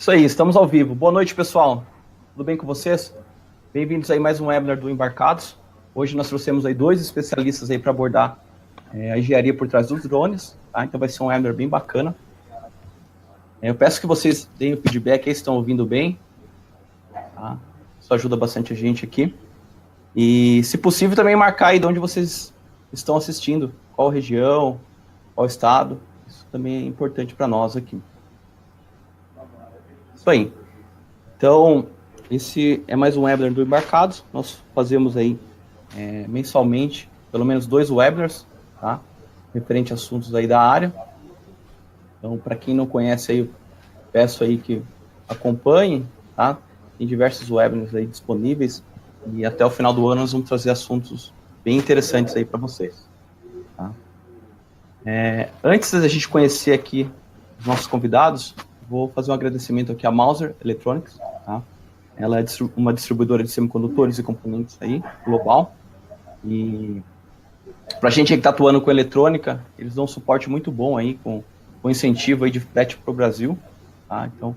Isso aí, estamos ao vivo. Boa noite, pessoal. Tudo bem com vocês? Bem-vindos aí a mais um webinar do Embarcados. Hoje nós trouxemos aí dois especialistas aí para abordar a engenharia por trás dos drones, tá? Então vai ser um webinar bem bacana. Eu peço que vocês deem o feedback aí, se estão ouvindo bem, tá? Isso ajuda bastante a gente aqui. E, se possível, também marcar aí de onde vocês estão assistindo, qual região, qual estado. Isso também é importante para nós aqui. Isso aí. Então, esse é mais um webinar do Embarcados. Nós fazemos aí mensalmente, pelo menos 2 webinars, tá? Referente a assuntos aí da área. Então, para quem não conhece aí, eu peço aí que acompanhem, tá? Tem diversos webinars aí disponíveis e até o final do ano nós vamos trazer assuntos bem interessantes aí para vocês, tá? Antes da gente conhecer aqui os nossos convidados, vou fazer um agradecimento aqui à Mouser Electronics, tá? Ela é uma distribuidora de semicondutores e componentes aí, global. E para a gente que está atuando com eletrônica, eles dão um suporte muito bom aí, com incentivo aí de frete para o Brasil, tá? Então,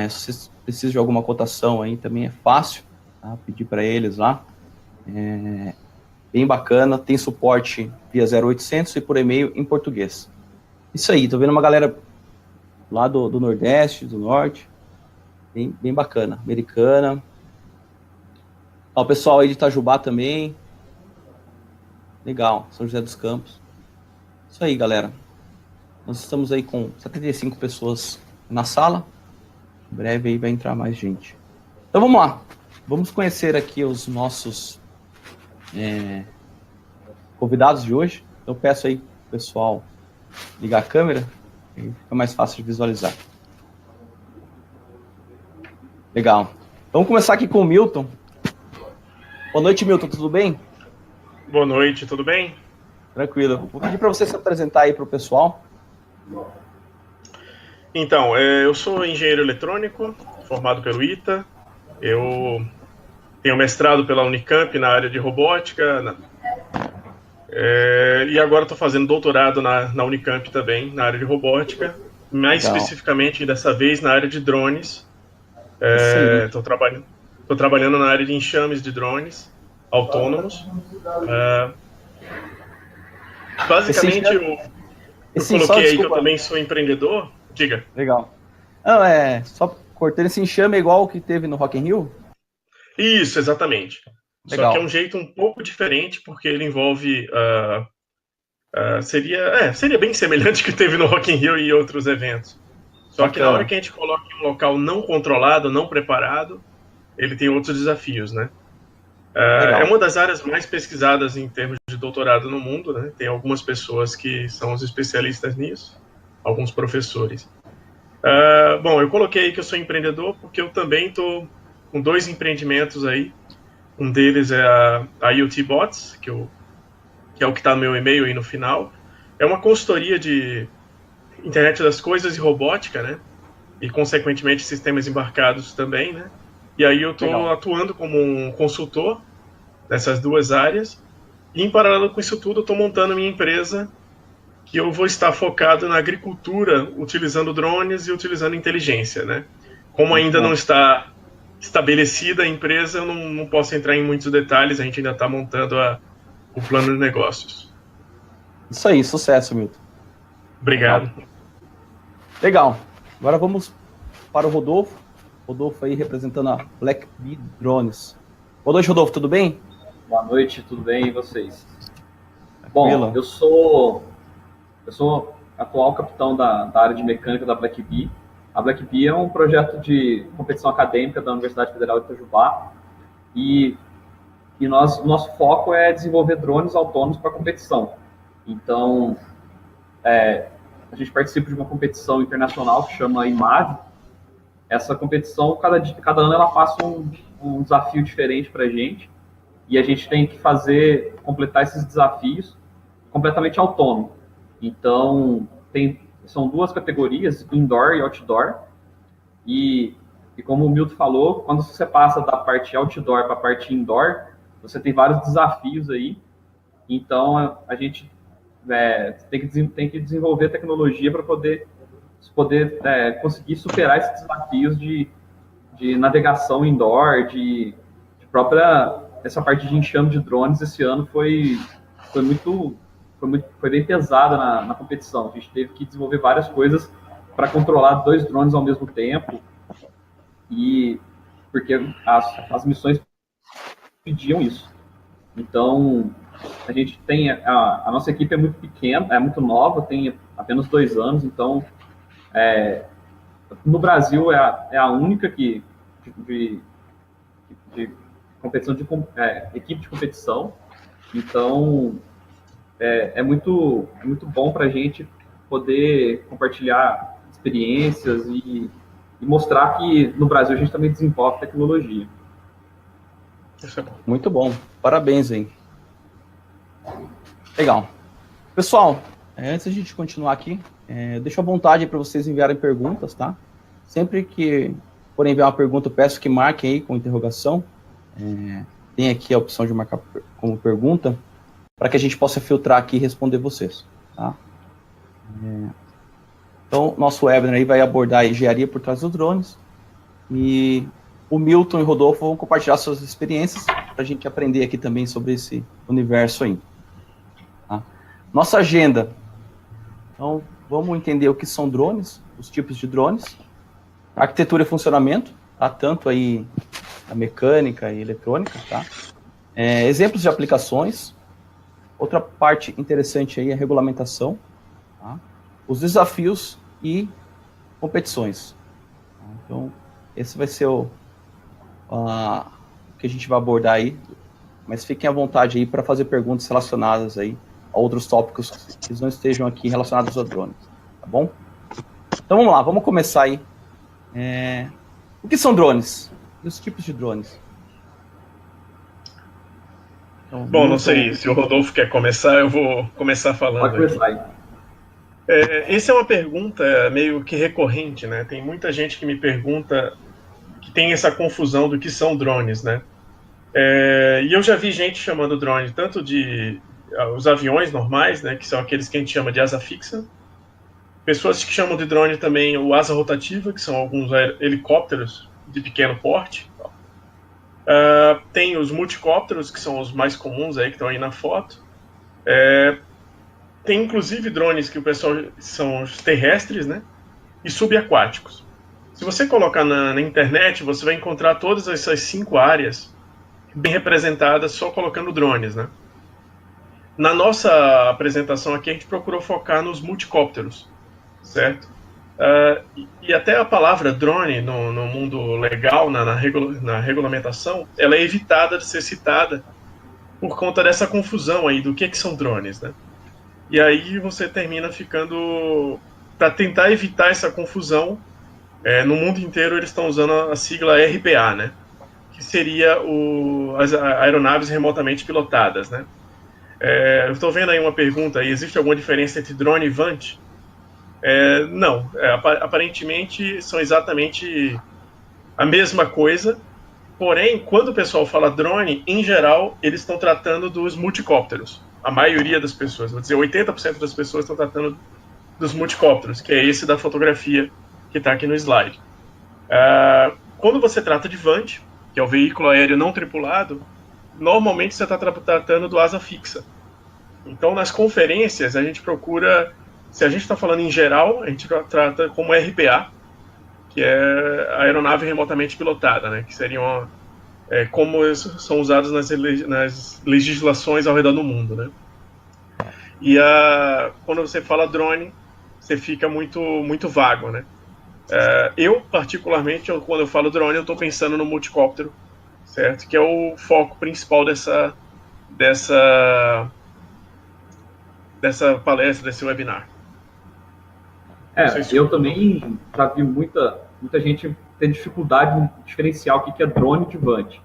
se vocês precisam de alguma cotação aí, também é fácil, tá? Pedir para eles lá. Bem bacana, tem suporte via 0800 e por e-mail em português. Isso aí, tô vendo uma galera lá do Nordeste, do Norte, bem bacana, americana. O pessoal aí de Itajubá também, legal, São José dos Campos. Isso aí, galera. Nós estamos aí com 75 pessoas na sala, em breve aí vai entrar mais gente. Então vamos lá, vamos conhecer aqui os nossos convidados de hoje. Eu peço aí pro pessoal ligar a câmera, aí fica mais fácil de visualizar. Legal. Vamos começar aqui com o Milton. Boa noite, Milton, tudo bem? Boa noite, tudo bem? Tranquilo. Vou pedir para você se apresentar aí para o pessoal. Então, eu sou engenheiro eletrônico, formado pelo ITA. Eu tenho mestrado pela Unicamp na área de robótica. E agora estou fazendo doutorado na Unicamp também, na área de robótica. Mais Legal. especificamente, dessa vez, na área de drones. Estou trabalhando na área de enxames de drones autônomos. Basicamente, eu coloquei aí que eu também sou empreendedor. Diga. Legal. Não, só cortando esse enxame é igual o que teve no Rock in Rio? Isso, exatamente. Legal. Só que é um jeito um pouco diferente, porque ele envolve... seria bem semelhante ao que teve no Rock in Rio e outros eventos. Só que na hora que a gente coloca em um local não controlado, não preparado, ele tem outros desafios, né? É uma das áreas mais pesquisadas em termos de doutorado no mundo, né? Tem algumas pessoas que são os especialistas nisso, alguns professores. Bom, eu coloquei aí que eu sou empreendedor porque eu também estou com 2 empreendimentos aí. Um deles é a IoT Bots, que é o que está no meu e-mail aí no final. É uma consultoria de internet das coisas e robótica, né? E, consequentemente, sistemas embarcados também, né? E aí eu estou atuando como um consultor nessas 2 áreas. E, em paralelo com isso tudo, eu estou montando minha empresa, que eu vou estar focado na agricultura, utilizando drones e utilizando inteligência, né? Como ainda não está estabelecida a empresa, eu não posso entrar em muitos detalhes, a gente ainda está montando o plano de negócios. Isso aí, sucesso, Milton. Obrigado. Legal. Agora vamos para o Rodolfo. Rodolfo aí representando a Black Bee Drones. Boa noite, Rodolfo, tudo bem? Boa noite, tudo bem, e vocês? Bom, eu sou atual capitão da área de mecânica da Black Bee. A Black Bee é um projeto de competição acadêmica da Universidade Federal de Itajubá e nosso foco é desenvolver drones autônomos para competição. Então, a gente participa de uma competição internacional que chama IMAV. Essa competição, cada ano ela passa um desafio diferente para a gente e a gente tem que completar esses desafios completamente autônomo. Então, são 2 categorias, indoor e outdoor, e como o Milton falou, quando você passa da parte outdoor para a parte indoor, você tem vários desafios aí, então a gente tem que desenvolver tecnologia para poder poder conseguir superar esses desafios de navegação indoor, de própria essa parte de enxame de drones esse ano foi bem pesada na competição. A gente teve que desenvolver várias coisas para controlar 2 drones ao mesmo tempo, e porque as missões pediam isso. Então, a gente tem a nossa equipe é muito pequena, é muito nova, tem apenas 2 anos, então no Brasil é a única de competição equipe de competição. Então é muito bom para a gente poder compartilhar experiências e mostrar que no Brasil a gente também desenvolve tecnologia. Isso é bom. Muito bom, parabéns aí. Legal. Pessoal, antes de a gente continuar aqui, deixo à vontade para vocês enviarem perguntas, tá? Sempre que forem enviar uma pergunta, eu peço que marquem aí com interrogação. Tem aqui a opção de marcar como pergunta, para que a gente possa filtrar aqui e responder vocês, tá? Então, nosso webinar aí vai abordar a engenharia por trás dos drones, e o Milton e o Rodolfo vão compartilhar suas experiências, para a gente aprender aqui também sobre esse universo aí. Tá? Nossa agenda. Então, vamos entender o que são drones, os tipos de drones, arquitetura e funcionamento, tá? Tanto aí a mecânica e eletrônica, tá? Exemplos de aplicações. Outra parte interessante aí é a regulamentação, tá? Os desafios e competições. Então, esse vai ser o que a gente vai abordar aí, mas fiquem à vontade aí para fazer perguntas relacionadas aí a outros tópicos que não estejam aqui relacionados a drones, tá bom? Então vamos lá, vamos começar aí. O que são drones? E os tipos de drones? Então, bom, não sei se o Rodolfo quer começar, eu vou começar falando. Pode começar aí. Essa é uma pergunta meio que recorrente, né? Tem muita gente que me pergunta, que tem essa confusão do que são drones, né? E eu já vi gente chamando drone tanto de os aviões normais, né? Que são aqueles que a gente chama de asa fixa. Pessoas que chamam de drone também o asa rotativa, que são alguns helicópteros de pequeno porte. Tem os multicópteros, que são os mais comuns aí, que estão aí na foto. Tem inclusive drones que o pessoal são os terrestres, né? E subaquáticos. Se você colocar na internet, você vai encontrar todas essas 5 áreas bem representadas só colocando drones, né? Na nossa apresentação aqui, a gente procurou focar nos multicópteros, certo? E até a palavra drone no mundo legal, na regulamentação, ela é evitada de ser citada por conta dessa confusão aí do que são drones, né? E aí você termina ficando... Para tentar evitar essa confusão, no mundo inteiro eles estão usando a sigla RPA, né? Que seria as aeronaves remotamente pilotadas, né? Eu estou vendo aí uma pergunta aí, existe alguma diferença entre drone e VANT? Não, aparentemente são exatamente a mesma coisa, porém, quando o pessoal fala drone, em geral, eles estão tratando dos multicópteros. A maioria das pessoas, vou dizer 80% das pessoas estão tratando dos multicópteros, que é esse da fotografia que está aqui no slide. Quando você trata de VANT, que é o veículo aéreo não tripulado, normalmente você está tratando do asa fixa. Então, nas conferências, a gente procura... Se a gente está falando em geral, a gente trata como RPA, que é a aeronave remotamente pilotada, né? Que seriam como são usados nas legislações ao redor do mundo, né? E quando você fala drone, você fica muito, muito vago, né? Eu, particularmente, quando eu falo drone, eu estou pensando no multicóptero, certo? Que é o foco principal dessa palestra, desse webinar. Eu também já vi muita gente ter dificuldade em diferenciar o que é drone de VANT.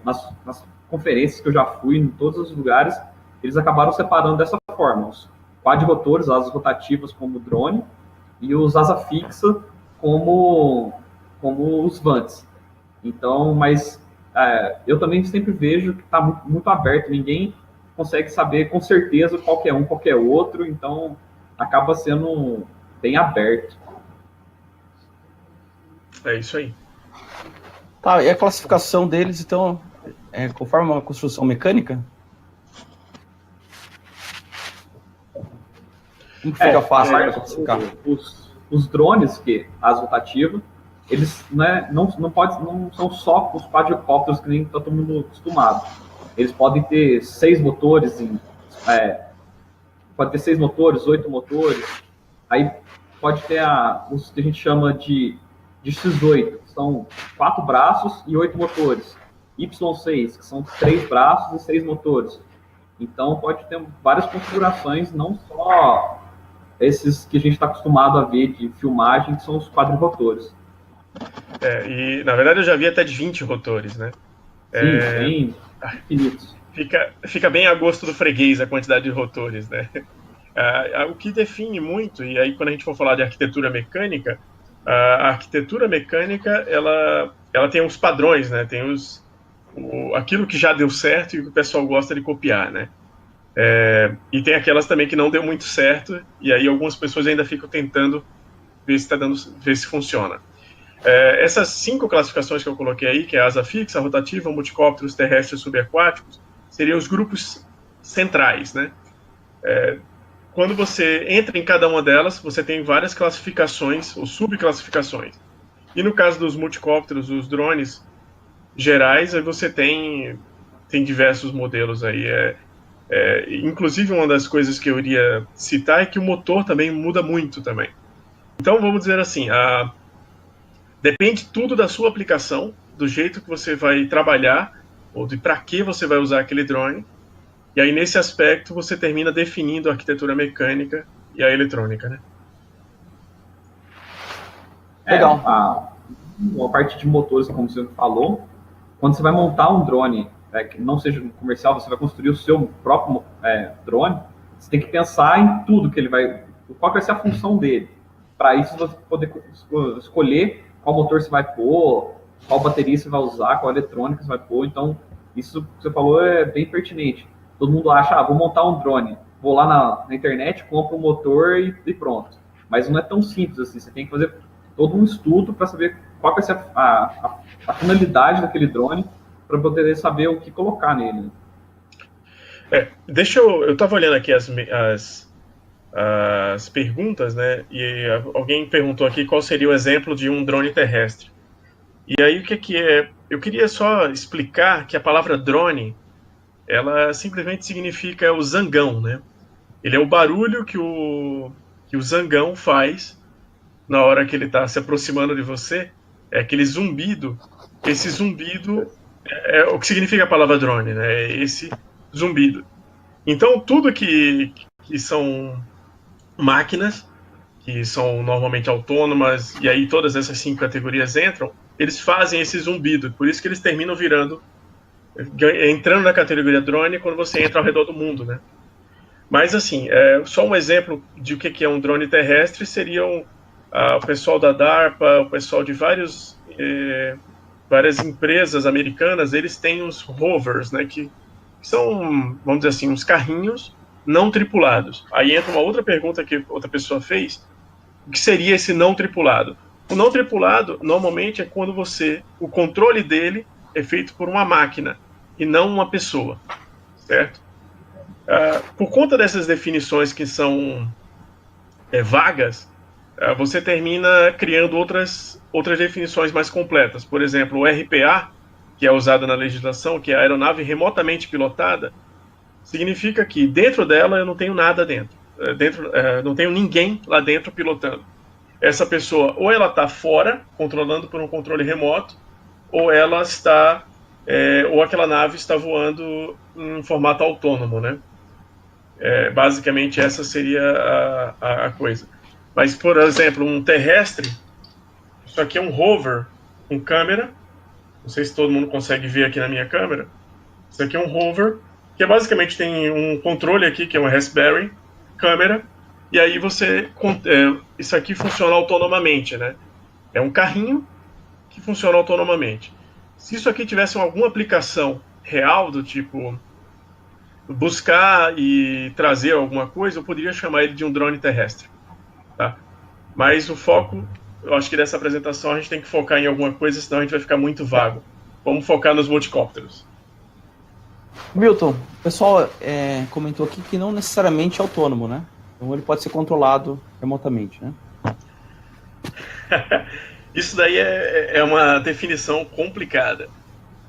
Nas conferências que eu já fui, em todos os lugares, eles acabaram separando dessa forma. Os quadrotores, asas rotativas como drone, e os asa fixa como os VANTs. Então, mas eu também sempre vejo que está muito aberto, ninguém consegue saber com certeza qual é um, qual é outro, então acaba sendo bem aberto. É isso aí. Tá, e a classificação deles, então, é conforme uma construção mecânica? Como fica fácil para classificar? Os drones, que asa rotativa, eles não são só os quadricópteros que nem está todo mundo acostumado. Eles podem ter 6 motores, pode ter 6 motores, 8 motores. Aí pode ter os que a gente chama de X8, que são 4 braços e 8 motores. Y6, que são 3 braços e 6 motores. Então pode ter várias configurações, não só esses que a gente está acostumado a ver de filmagem, que são os quadrirotores. E na verdade eu já vi até de 20 rotores, né? Sim, bem infinitos. Fica bem a gosto do freguês a quantidade de rotores, né? O que define muito, e aí quando a gente for falar de arquitetura mecânica, a arquitetura mecânica ela tem uns padrões, né? Tem aquilo que já deu certo e que o pessoal gosta de copiar, né? E tem aquelas também que não deu muito certo, e aí algumas pessoas ainda ficam tentando ver se funciona. Essas 5 classificações que eu coloquei aí, que é a asa fixa, rotativa, multicópteros, terrestres, subaquáticos, seriam os grupos centrais, né? Quando você entra em cada uma delas, você tem várias classificações ou subclassificações. E no caso dos multicópteros, os drones gerais, aí você tem diversos modelos aí. Inclusive, uma das coisas que eu iria citar é que o motor também muda muito também. Então, vamos dizer assim, depende tudo da sua aplicação, do jeito que você vai trabalhar, ou de para que você vai usar aquele drone. E aí, nesse aspecto, você termina definindo a arquitetura mecânica e a eletrônica, né? Legal. A parte de motores, como você falou, quando você vai montar um drone, que não seja comercial, você vai construir o seu próprio drone, você tem que pensar em tudo que ele vai... Qual vai ser a função dele. Para isso, você poder escolher qual motor você vai pôr, qual bateria você vai usar, qual eletrônica você vai pôr. Então, isso que você falou é bem pertinente. Todo mundo acha, vou montar um drone, vou lá na internet, compro um motor e pronto. Mas não é tão simples assim, você tem que fazer todo um estudo para saber qual vai ser a finalidade daquele drone, para poder saber o que colocar nele. Eu estava olhando aqui as perguntas, né? E alguém perguntou aqui qual seria o exemplo de um drone terrestre. E aí o que é? Eu queria só explicar que a palavra drone, ela simplesmente significa o zangão, né? Ele é o barulho que o zangão faz na hora que ele está se aproximando de você, é aquele zumbido. Esse zumbido é o que significa a palavra drone, né? É esse zumbido. Então, tudo que são máquinas, que são normalmente autônomas, e aí todas essas 5 categorias entram, eles fazem esse zumbido, por isso que eles terminam entrando na categoria drone quando você entra ao redor do mundo, né? Mas, assim, só um exemplo de o que é um drone terrestre seriam o pessoal da DARPA, o pessoal de várias empresas americanas, eles têm os rovers, né, que são, vamos dizer assim, uns carrinhos não tripulados. Aí entra uma outra pergunta que outra pessoa fez, o que seria esse não tripulado? O não tripulado, normalmente, é quando o controle dele é feito por uma máquina e não uma pessoa, certo? Por conta dessas definições que são vagas, você termina criando outras definições mais completas. Por exemplo, o RPA, que é usado na legislação, que é a aeronave remotamente pilotada, significa que dentro dela eu não tenho nada dentro. Não tenho ninguém lá dentro pilotando. Essa pessoa, ou ela está fora, controlando por um controle remoto, ou ela está... ou aquela nave está voando em formato autônomo, né? Basicamente, essa seria a coisa. Mas, por exemplo, um terrestre, isso aqui é um rover com câmera. Não sei se todo mundo consegue ver aqui na minha câmera. Isso aqui é um rover, que basicamente tem um controle aqui, que é uma Raspberry, câmera, e aí isso aqui funciona autonomamente, né? É um carrinho que funciona autonomamente. Se isso aqui tivesse alguma aplicação real, do tipo buscar e trazer alguma coisa, eu poderia chamar ele de um drone terrestre. Tá? Mas o foco, eu acho que dessa apresentação a gente tem que focar em alguma coisa, senão a gente vai ficar muito vago. Vamos focar nos multicópteros. Milton, o pessoal comentou aqui que não necessariamente é autônomo, né? Então ele pode ser controlado remotamente, né? Isso daí é uma definição complicada.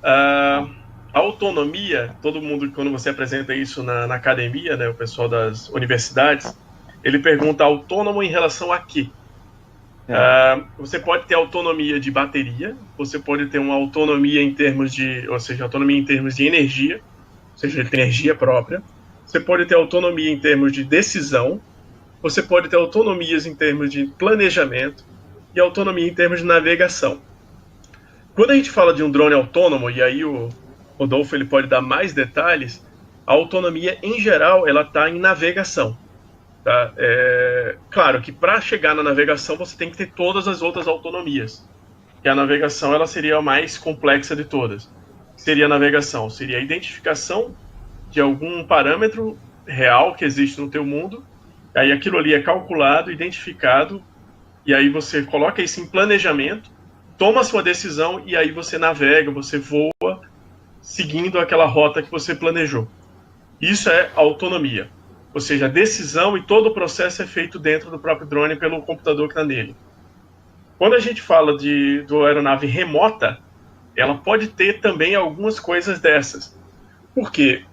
A autonomia, todo mundo, quando você apresenta isso na academia, né, o pessoal das universidades, ele pergunta autônomo em relação a quê? Você pode ter autonomia de bateria, você pode ter uma autonomia em termos de, ou seja, autonomia em termos de energia, ou seja, ele tem energia própria. Você pode ter autonomia em termos de decisão, você pode ter autonomias em termos de planejamento e autonomia em termos de navegação. Quando a gente fala de um drone autônomo, e aí o Rodolfo ele pode dar mais detalhes, a autonomia em geral ela está em navegação. Tá? Claro que para chegar na navegação você tem que ter todas as outras autonomias. E a navegação ela seria a mais complexa de todas. Seria a navegação, seria a identificação de algum parâmetro real que existe no teu mundo. Aí aquilo ali é calculado, identificado, e aí você coloca isso em planejamento, toma a sua decisão e aí você navega, você voa seguindo aquela rota que você planejou. Isso é autonomia. Ou seja, a decisão e todo o processo é feito dentro do próprio drone pelo computador que está nele. Quando a gente fala do aeronave remota, ela pode ter também algumas coisas dessas. Por quê?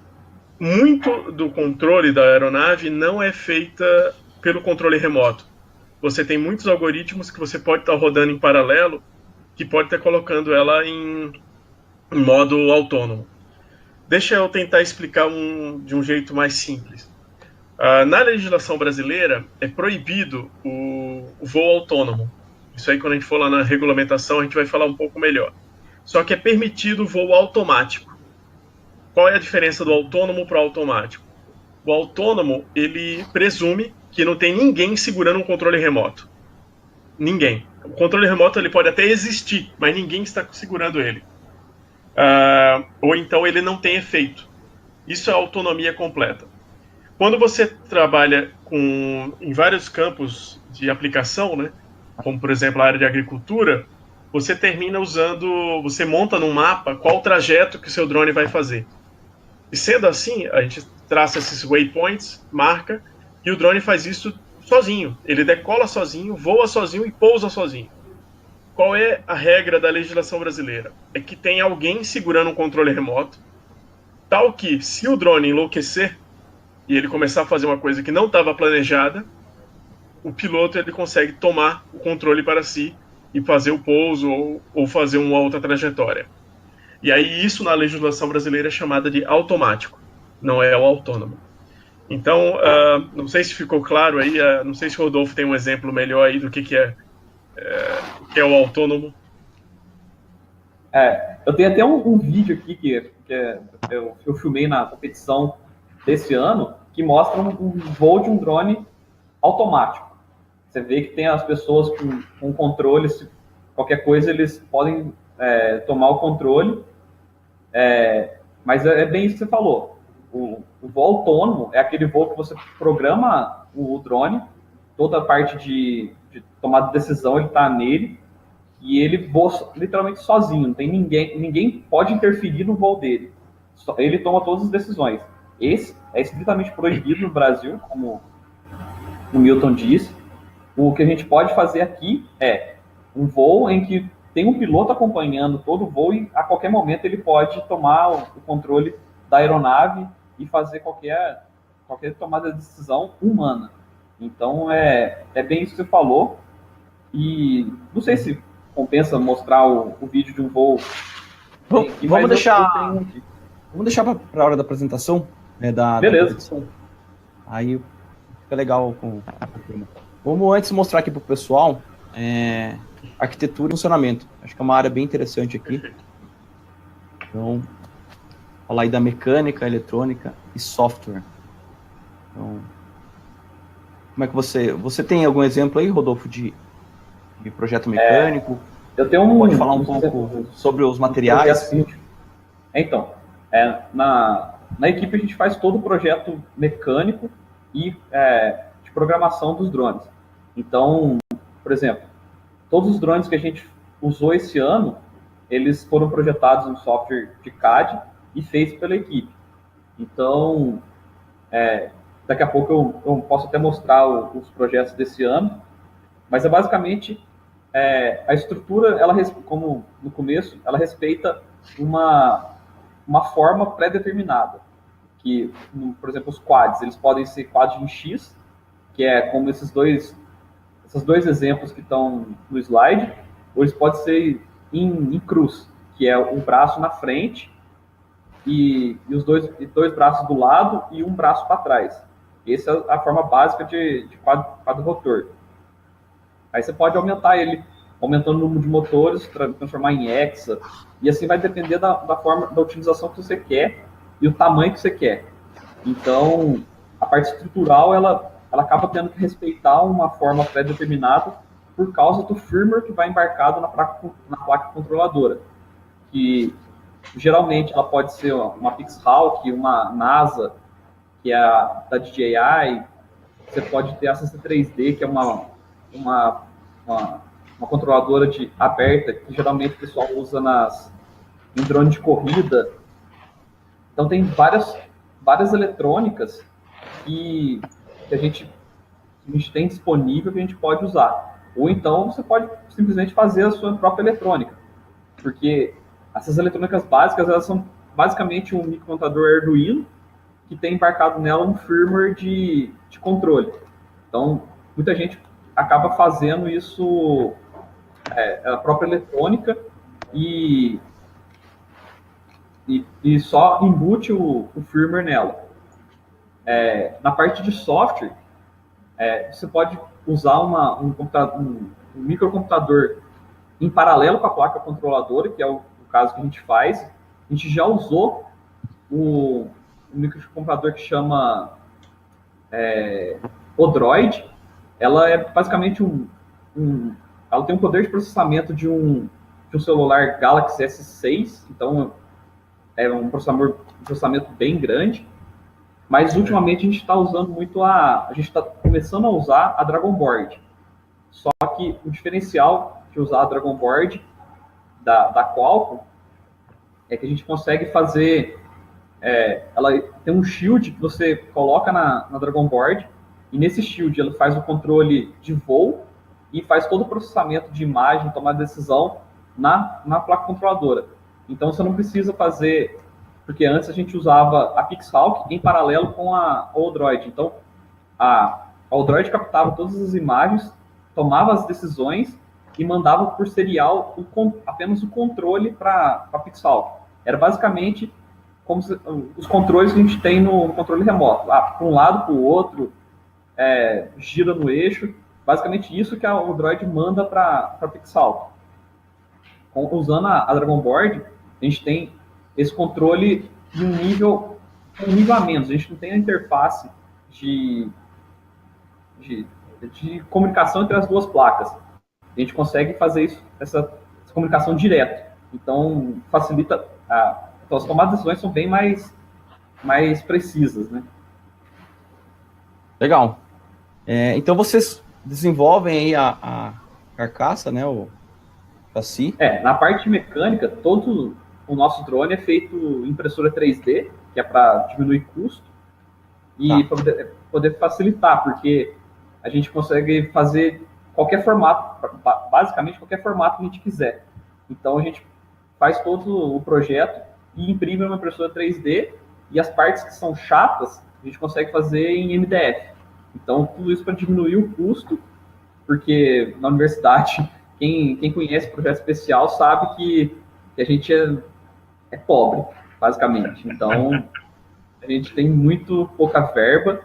Muito do controle da aeronave não é feita pelo controle remoto. Você tem muitos algoritmos que você pode estar rodando em paralelo, que pode estar colocando ela em modo autônomo. Deixa eu tentar explicar de um jeito mais simples. Na legislação brasileira, é proibido o voo autônomo. Isso aí, quando a gente for lá na regulamentação, a gente vai falar um pouco melhor. Só que é permitido o voo automático. Qual é a diferença do autônomo para o automático? O autônomo, ele presume que não tem ninguém segurando um controle remoto. Ninguém. O controle remoto ele pode até existir, mas ninguém está segurando ele. Ou então ele não tem efeito. Isso é autonomia completa. Quando você trabalha em vários campos de aplicação, né, como por exemplo a área de agricultura, você termina você monta num mapa qual o trajeto que o seu drone vai fazer. E sendo assim, a gente traça esses waypoints, marca, e o drone faz isso sozinho. Ele decola sozinho, voa sozinho e pousa sozinho. Qual é a regra da legislação brasileira? É que tem alguém segurando um controle remoto, tal que, se o drone enlouquecer e ele começar a fazer uma coisa que não estava planejada, o piloto ele consegue tomar o controle para si e fazer o pouso ou fazer uma outra trajetória. E aí isso na legislação brasileira é chamada de automático, não é o autônomo. Então, não sei se ficou claro aí, não sei se o Rodolfo tem um exemplo melhor aí do que é o autônomo. Eu tenho até um vídeo aqui que eu filmei na competição desse ano, que mostra um voo de um drone automático. Você vê que tem as pessoas com controle, se qualquer coisa eles podem tomar o controle, mas é bem isso que você falou. O voo autônomo é aquele voo que você programa o drone, toda a parte de tomada de decisão ele está nele, e ele voa literalmente sozinho, não tem ninguém pode interferir no voo dele. Ele toma todas as decisões. Esse é estritamente proibido no Brasil, como o Milton disse. O que a gente pode fazer aqui é um voo em que tem um piloto acompanhando todo o voo e a qualquer momento ele pode tomar o controle da aeronave e fazer qualquer tomada de decisão humana. Então, é bem isso que você falou. E não sei se compensa mostrar o vídeo de um voo. Vamos deixar para a hora da apresentação, né, Beleza. Aí fica legal com o tema. Vamos antes mostrar aqui para o pessoal arquitetura e funcionamento. Acho que é uma área bem interessante aqui. Então, falar aí da mecânica, eletrônica e software. Então, como é que você tem algum exemplo aí, Rodolfo, de projeto mecânico? Eu tenho Pode falar um pouco sobre os materiais? Então, na equipe a gente faz todo o projeto mecânico e de programação dos drones. Então, por exemplo, todos os drones que a gente usou esse ano, eles foram projetados no software de CAD e feitos pela equipe. Então, daqui a pouco eu posso até mostrar os projetos desse ano, mas basicamente a estrutura, como no começo, ela respeita uma forma pré-determinada, que, por exemplo, os quads, eles podem ser quads em X, que é como esses dois exemplos que estão no slide, ou eles podem ser em cruz, que é um braço na frente e os dois braços do lado e um braço para trás. Essa é a forma básica de quadro rotor. Aí você pode aumentar ele, aumentando o número de motores, transformar em hexa, e assim vai depender da forma, da utilização que você quer e o tamanho que você quer. Então, a parte estrutural, ela acaba tendo que respeitar uma forma pré-determinada por causa do firmware que vai embarcado na placa controladora, que geralmente ela pode ser uma Pixhawk, uma NASA, que é a da DJI. Você pode ter a CC3D, que é uma controladora aberta, que geralmente o pessoal usa em drone de corrida. Então tem várias eletrônicas que a gente tem disponível que a gente pode usar. Ou então você pode simplesmente fazer a sua própria eletrônica, porque essas eletrônicas básicas, elas são basicamente um microcomputador Arduino que tem embarcado nela um firmware de controle. Então, muita gente acaba fazendo isso, a própria eletrônica, e só embute o firmware nela. Na parte de software, você pode usar um microcomputador em paralelo com a placa controladora, que é o caso que a gente faz. A gente já usou um microcomputador que chama Odroid. Ela é basicamente ela tem um poder de processamento de um celular Galaxy S6, então é um processamento bem grande. Mas ultimamente a gente está usando muito a gente está começando a usar a Dragon Board. Só que o diferencial de usar a Dragon Board da Qualcomm é que a gente consegue fazer, ela tem um shield que você coloca na Dragon Board, e nesse shield ela faz o controle de voo e faz todo o processamento de imagem, tomar decisão na placa controladora. Então você não precisa fazer, porque antes a gente usava a Pixhawk em paralelo com a Odroid. Então a Odroid captava todas as imagens, tomava as decisões e mandava por serial apenas o controle para a Pixhawk. Era basicamente como os controles que a gente tem no controle remoto. Para um lado, para o outro, gira no eixo. Basicamente isso que a Odroid manda para a Pixhawk. Usando a Dragon Board, a gente tem esse controle de um nível a menos. A gente não tem a interface de comunicação entre as duas placas. A gente consegue fazer essa comunicação direto. Então, facilita. Então, as tomadas de decisões são bem mais precisas, né? Legal. Então, vocês desenvolvem aí a carcaça, né? O chassi. Na parte mecânica, todo o nosso drone é feito em impressora 3D, que é para diminuir custo e poder facilitar, porque a gente consegue fazer qualquer formato, basicamente qualquer formato que a gente quiser. Então a gente faz todo o projeto e imprime uma impressora 3D, e as partes que são chatas a gente consegue fazer em MDF. Então tudo isso para diminuir o custo, porque na universidade, quem conhece projeto especial sabe que a gente é pobre, basicamente. Então a gente tem muito pouca verba.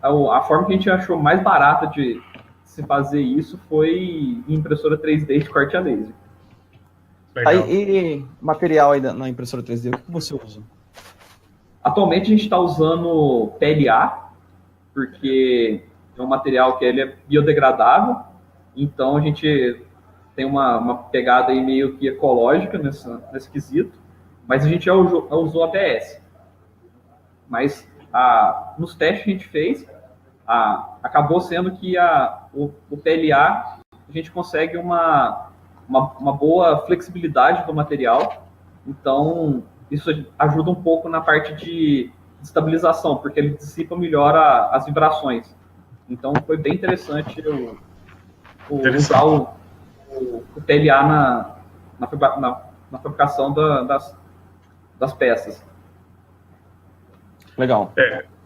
A forma que a gente achou mais barata de se fazer isso foi em impressora 3D de corte a laser. E material aí na impressora 3D, o que você usa? Atualmente a gente está usando PLA, porque é um material que ele é biodegradável, então a gente tem uma pegada aí meio que ecológica nesse quesito, mas a gente já usou ABS. Mas nos testes que a gente fez, acabou sendo que o PLA a gente consegue uma boa flexibilidade do material. Então, isso ajuda um pouco na parte de estabilização, porque ele dissipa melhor as vibrações. Então, foi bem interessante usar o PLA na fabricação das peças. Legal.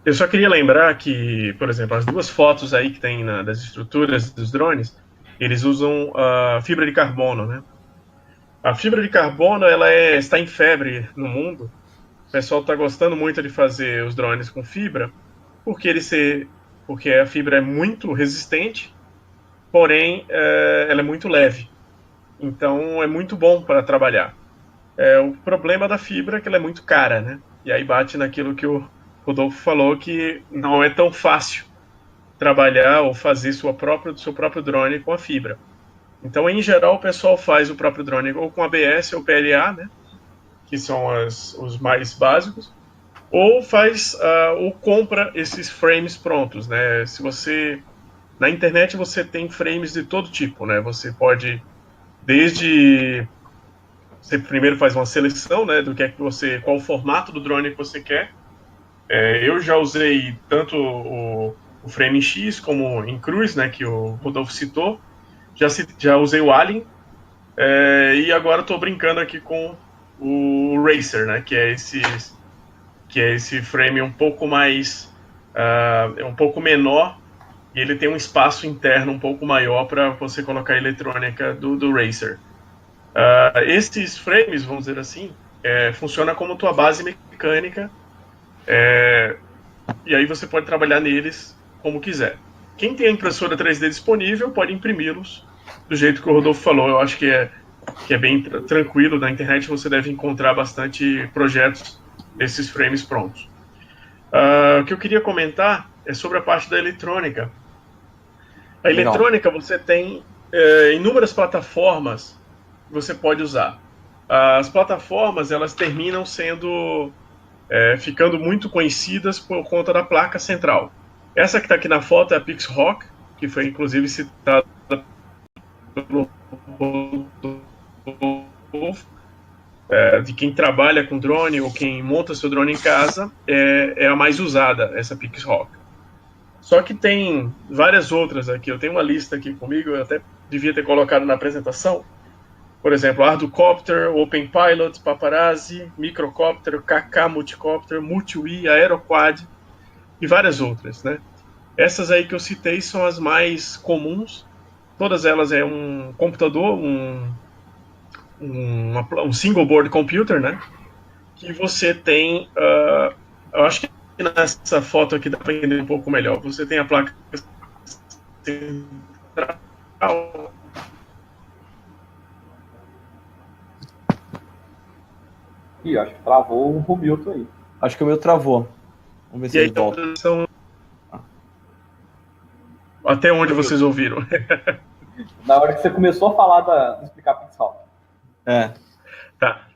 Eu só queria lembrar que, por exemplo, as duas fotos aí que tem das estruturas dos drones, eles usam fibra de carbono, né? A fibra de carbono, ela está em febre no mundo. O pessoal está gostando muito de fazer os drones com fibra, porque a fibra é muito resistente, porém ela é muito leve. Então é muito bom para trabalhar. O problema da fibra é que ela é muito cara, né? E aí bate naquilo que o Rodolfo falou, que não é tão fácil trabalhar ou fazer seu próprio drone com a fibra. Então, em geral, o pessoal faz o próprio drone ou com ABS ou PLA, né? Que são os mais básicos, ou compra esses frames prontos, né? Na internet você tem frames de todo tipo, né? Você pode você primeiro faz uma seleção, né, do que é que qual o formato do drone que você quer. Eu já usei tanto o frame em X como em cruz, né, que o Rodolfo citou. Já usei o Alien, e agora estou brincando aqui com o Racer, né, que é esse frame um pouco mais, um pouco menor, e ele tem um espaço interno um pouco maior para você colocar a eletrônica do Racer. Esses frames, vamos dizer assim, funciona como tua base mecânica, e aí você pode trabalhar neles como quiser. Quem tem a impressora 3D disponível pode imprimi-los do jeito que o Rodolfo falou. Eu acho que é bem tranquilo. Na internet você deve encontrar bastante projetos desses frames prontos. O que eu queria comentar é sobre a parte da eletrônica. A eletrônica, você tem inúmeras plataformas que você pode usar. As plataformas, elas terminam ficando muito conhecidas por conta da placa central. Essa que está aqui na foto é a PixHawk, que foi inclusive citada pelo Rodolfo. De quem trabalha com drone ou quem monta seu drone em casa, é a mais usada, essa PixHawk. Só que tem várias outras aqui. Eu tenho uma lista aqui comigo, eu até devia ter colocado na apresentação. Por exemplo, Ardocopter, OpenPilot, Paparazzi, Microcopter, KK Multicopter, Multiwi, Aeroquad e várias outras, né? Essas aí que eu citei são as mais comuns. Todas elas é um computador, um single board computer, né? Que você tem, eu acho que nessa foto aqui dá para entender um pouco melhor. Você tem a placa central. Ih, acho que travou o Milton aí. Acho que o meu travou. Vamos ver se ele volta. Até onde vocês ouviram? Na hora que você começou a falar de explicar PixHawk. Tá.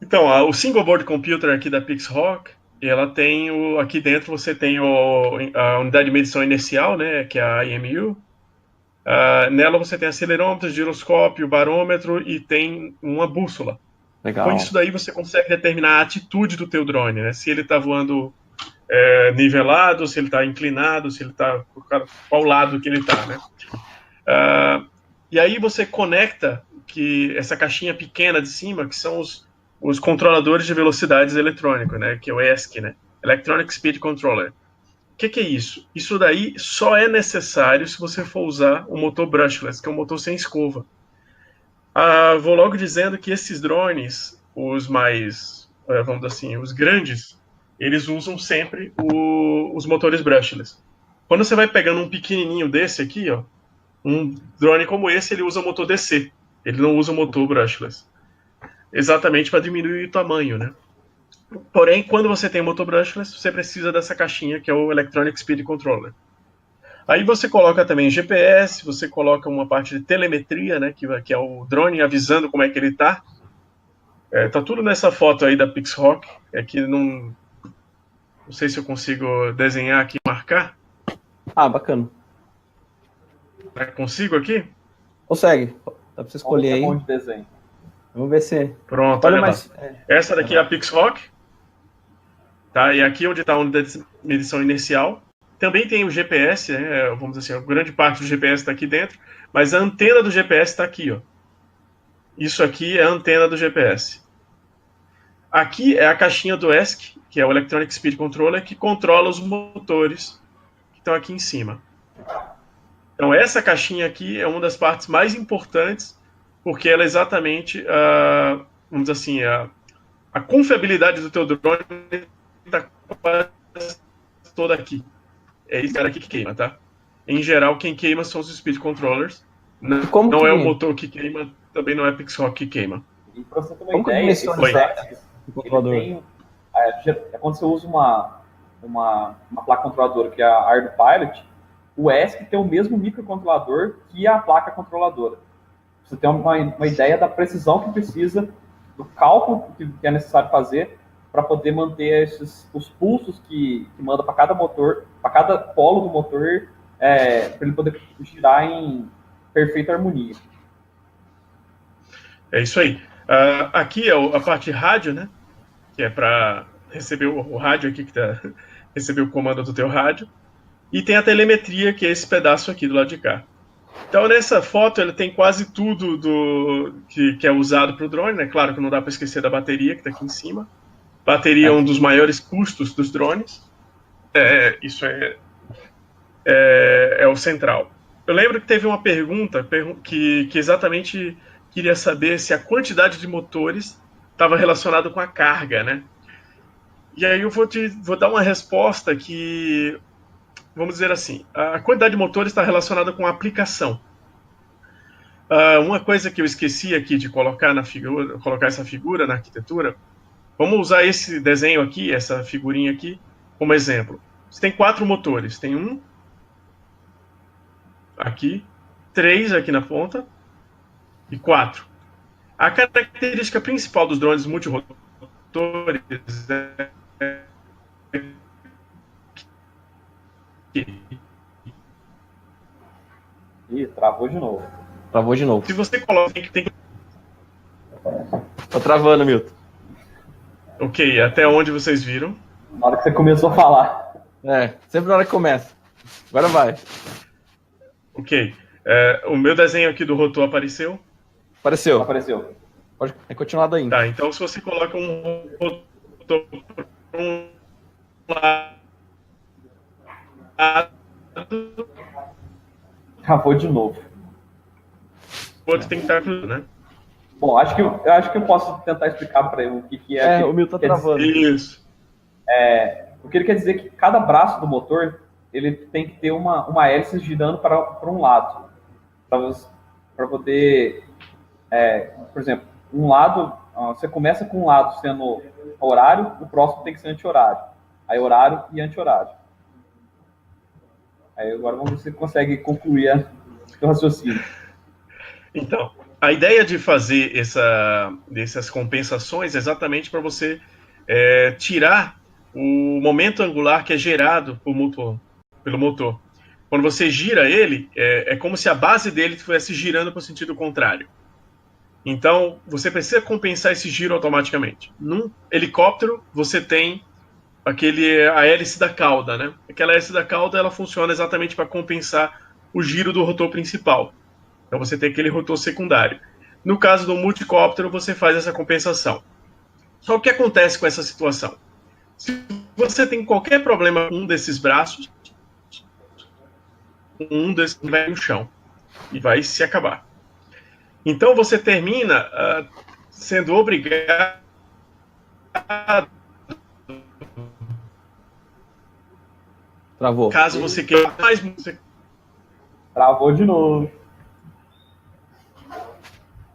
Então, o single board computer aqui da PixHawk, ela tem aqui dentro você tem a unidade de medição inicial, né, que é a IMU. Nela você tem acelerômetro, giroscópio, barômetro e tem uma bússola. Legal. Com isso daí você consegue determinar a atitude do teu drone, né? Se ele está voando nivelado, se ele está inclinado, se ele está qual lado que ele está, né? E aí você conecta essa caixinha pequena de cima, que são os controladores de velocidades eletrônicos, né? Que é o ESC, né? Electronic Speed Controller. O que é isso? Isso daí só é necessário se você for usar o motor brushless, que é um motor sem escova. Vou logo dizendo que esses drones, os mais, vamos dizer assim, os grandes, eles usam sempre os motores brushless. Quando você vai pegando um pequenininho desse aqui, ó, um drone como esse, ele usa motor DC. Ele não usa motor brushless. Exatamente para diminuir o tamanho, né? Porém, quando você tem motor brushless, você precisa dessa caixinha que é o Electronic Speed Controller. Aí você coloca também GPS, você coloca uma parte de telemetria, né, que é o drone avisando como é que ele está. Tá tudo nessa foto aí da PixHawk. Que não sei se eu consigo desenhar aqui e marcar. Bacana. Consigo aqui? Consegue. Dá pra você escolher aí. De desenho. Vamos ver se... Pronto, olha mais. Essa daqui é a PixRock. Tá? E aqui onde está a unidade de medição inercial. Também tem o GPS, né? Vamos dizer assim, grande parte do GPS está aqui dentro, mas a antena do GPS está aqui, ó. Isso aqui é a antena do GPS. Aqui é a caixinha do ESC, que é o Electronic Speed Controller, que controla os motores que estão aqui em cima. Então essa caixinha aqui é uma das partes mais importantes, porque ela é exatamente, vamos dizer assim, a confiabilidade do teu drone está quase toda aqui. É esse cara aqui que queima, tá? Em geral, quem queima são os Speed Controllers. Não é o motor que queima, também não é PixRock que queima. E pra você ter uma ideia, esse tem, quando você usa uma placa controladora que é a Arduino Pilot, o ESC tem o mesmo microcontrolador que a placa controladora. Você tem uma ideia da precisão que precisa, do cálculo que é necessário fazer para poder manter os pulsos que manda para cada motor, para cada polo do motor, para ele poder girar em perfeita harmonia. É isso aí. Aqui é a parte rádio, né? Que é para receber o rádio aqui, receber o comando do teu rádio. E tem a telemetria, que é esse pedaço aqui do lado de cá. Então, nessa foto, ele tem quase tudo que é usado para o drone, né? Claro que não dá para esquecer da bateria, que está aqui em cima. Bateria é um dos maiores custos dos drones. Isso é o central. Eu lembro que teve uma pergunta que exatamente queria saber se a quantidade de motores estava relacionada com a carga, né? E aí eu vou dar uma resposta que, vamos dizer assim, a quantidade de motores está relacionada com a aplicação. Uma coisa que eu esqueci aqui de colocar essa figura na arquitetura, vamos usar esse desenho aqui, essa figurinha aqui, como exemplo. Você tem 4 motores, tem um aqui, 3 aqui na ponta e 4. A característica principal dos drones multirotores é Travou de novo. Travou de novo. Se você coloca... Tá travando, Milton. Ok, até onde vocês viram? Na hora que você começou a falar. Sempre na hora que começa. Agora vai. Ok. O meu desenho aqui do rotor apareceu? Apareceu. Pode continuar daí. Tá, então se você coloca um rotor por um lado... Travou de novo. O outro tem que estar cruzado, né? Bom, acho que eu posso tentar explicar para ele o que é. O Milton tá travando. Isso. O que ele quer dizer é que cada braço do motor ele tem que ter uma hélice girando para um lado. Para poder... por exemplo, um lado... você começa com um lado sendo horário, o próximo tem que ser anti-horário. Aí horário e anti-horário. Aí agora vamos ver se você consegue concluir o raciocínio. Então, a ideia de fazer essas compensações é exatamente para você tirar o momento angular que é gerado pelo motor. Quando você gira ele, é como se a base dele estivesse girando para o sentido contrário. Então, você precisa compensar esse giro automaticamente. Num helicóptero, você tem a hélice da cauda, né? Aquela hélice da cauda, ela funciona exatamente para compensar o giro do rotor principal. Então, você tem aquele rotor secundário. No caso do multicóptero, você faz essa compensação. Só o que acontece com essa situação? Se você tem qualquer problema com um desses braços, um desses vai no chão e vai se acabar. Então, você termina sendo obrigado Travou. Caso você queira mais... Travou de novo.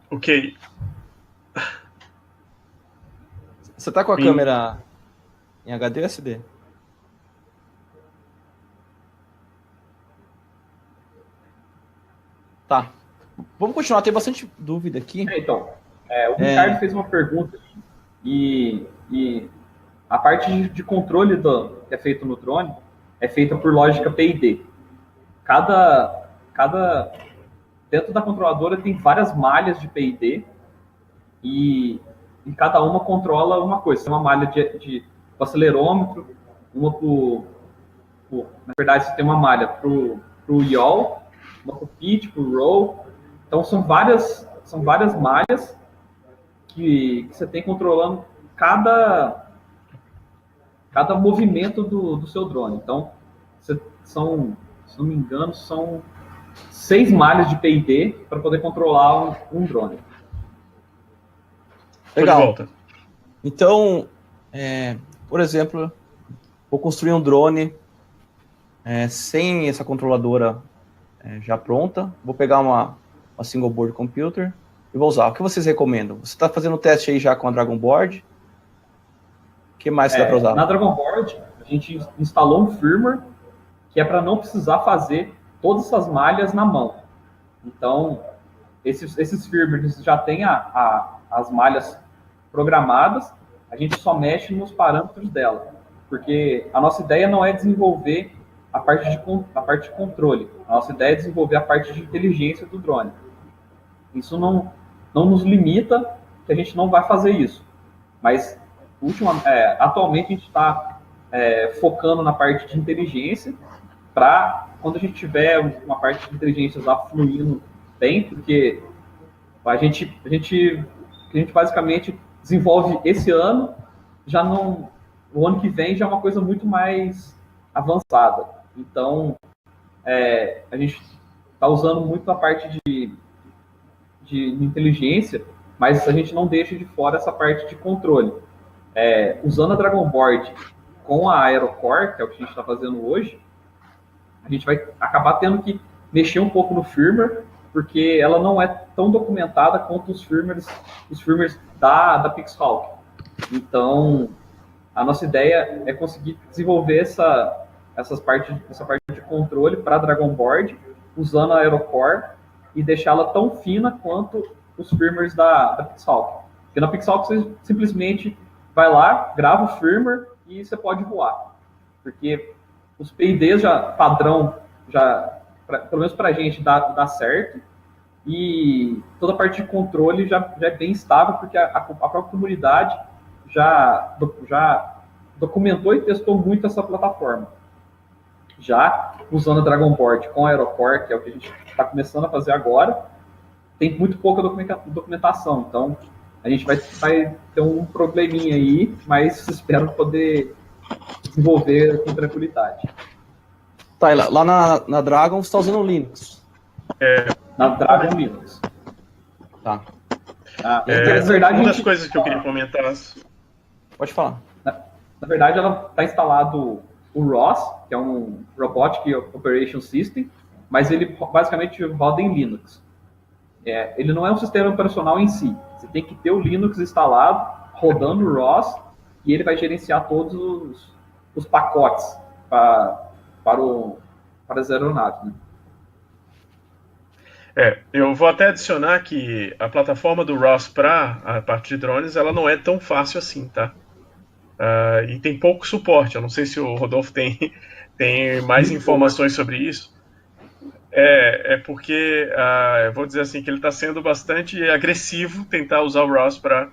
Ok. Você tá com a câmera em HD ou SD? Tá. Vamos continuar, tem bastante dúvida aqui. Então, o Ricardo fez uma pergunta e a parte de controle que é feito no drone é feita por lógica PID. Cada dentro da controladora tem várias malhas de P&D e cada uma controla uma coisa. Tem uma malha de acelerômetro, na verdade, você tem uma malha para o yaw, uma para o pitch, para o roll. Então, são várias malhas que você tem controlando cada movimento do seu drone. Então, se não me engano, são 6 malhas de P&D para poder controlar um drone. Legal. Então, por exemplo, vou construir um drone sem essa controladora já pronta. Vou pegar uma single board computer e vou usar. O que vocês recomendam? Você está fazendo o teste aí já com a Dragon Board? O que mais dá para usar? Na Dragon Board, a gente instalou um firmware que é para não precisar fazer todas essas malhas na mão. Então, esses firmwares já têm as malhas programadas, a gente só mexe nos parâmetros dela. Porque a nossa ideia não é desenvolver a parte de controle. A nossa ideia é desenvolver a parte de inteligência do drone. Isso não nos limita, que a gente não vai fazer isso. Mas, atualmente, a gente está focando na parte de inteligência para, quando a gente tiver uma parte de inteligência já fluindo bem, porque a gente basicamente desenvolve esse ano, o ano que vem já é uma coisa muito mais avançada. Então, a gente está usando muito a parte de inteligência, mas a gente não deixa de fora essa parte de controle. Usando a Dragon Board com a AeroCore, que é o que a gente está fazendo hoje, a gente vai acabar tendo que mexer um pouco no firmware, porque ela não é tão documentada quanto os firmwares da Pixhawk. Então, a nossa ideia é conseguir desenvolver essa parte de controle para a Dragon Board, usando a AeroCore, e deixá-la tão fina quanto os firmwares da Pixhawk. Porque na Pixhawk você simplesmente vai lá, grava o firmware e você pode voar. Porque os P&Ds padrão, pelo menos para a gente, dá certo. E toda a parte de controle já é bem estável, porque a própria comunidade já documentou e testou muito essa plataforma. Já usando a Dragon Board com a AeroCore, que é o que a gente está começando a fazer agora, tem muito pouca documentação. Então, a gente vai ter um probleminha aí, mas espero poder desenvolver com tranquilidade. Tá, e lá na Dragon você está usando o Linux? Na Dragon Linux. Tá. Na verdade, uma das coisas que eu queria comentar... Pode falar. Na verdade, ela está instalado o ROS, que é um Robotic Operation System, mas ele basicamente roda em Linux. Ele não é um sistema operacional em si. Você tem que ter o Linux instalado, rodando o ROS, e ele vai gerenciar todos os pacotes para as aeronaves. Né? Eu vou até adicionar que a plataforma do ROS para a parte de drones, ela não é tão fácil assim, tá? E tem pouco suporte. Eu não sei se o Rodolfo tem mais informações sobre isso. Porque, eu vou dizer assim, que ele está sendo bastante agressivo tentar usar o ROS para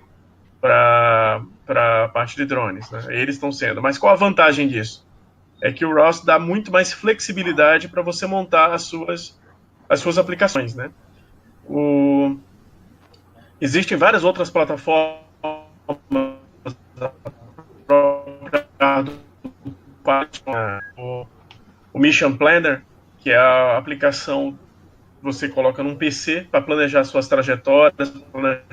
a parte de drones, né? Eles estão sendo. Mas qual a vantagem disso? É que o ROS dá muito mais flexibilidade para você montar as suas aplicações, né? Existem várias outras plataformas, o Mission Planner, que é a aplicação que você coloca num PC para planejar suas trajetórias, planejar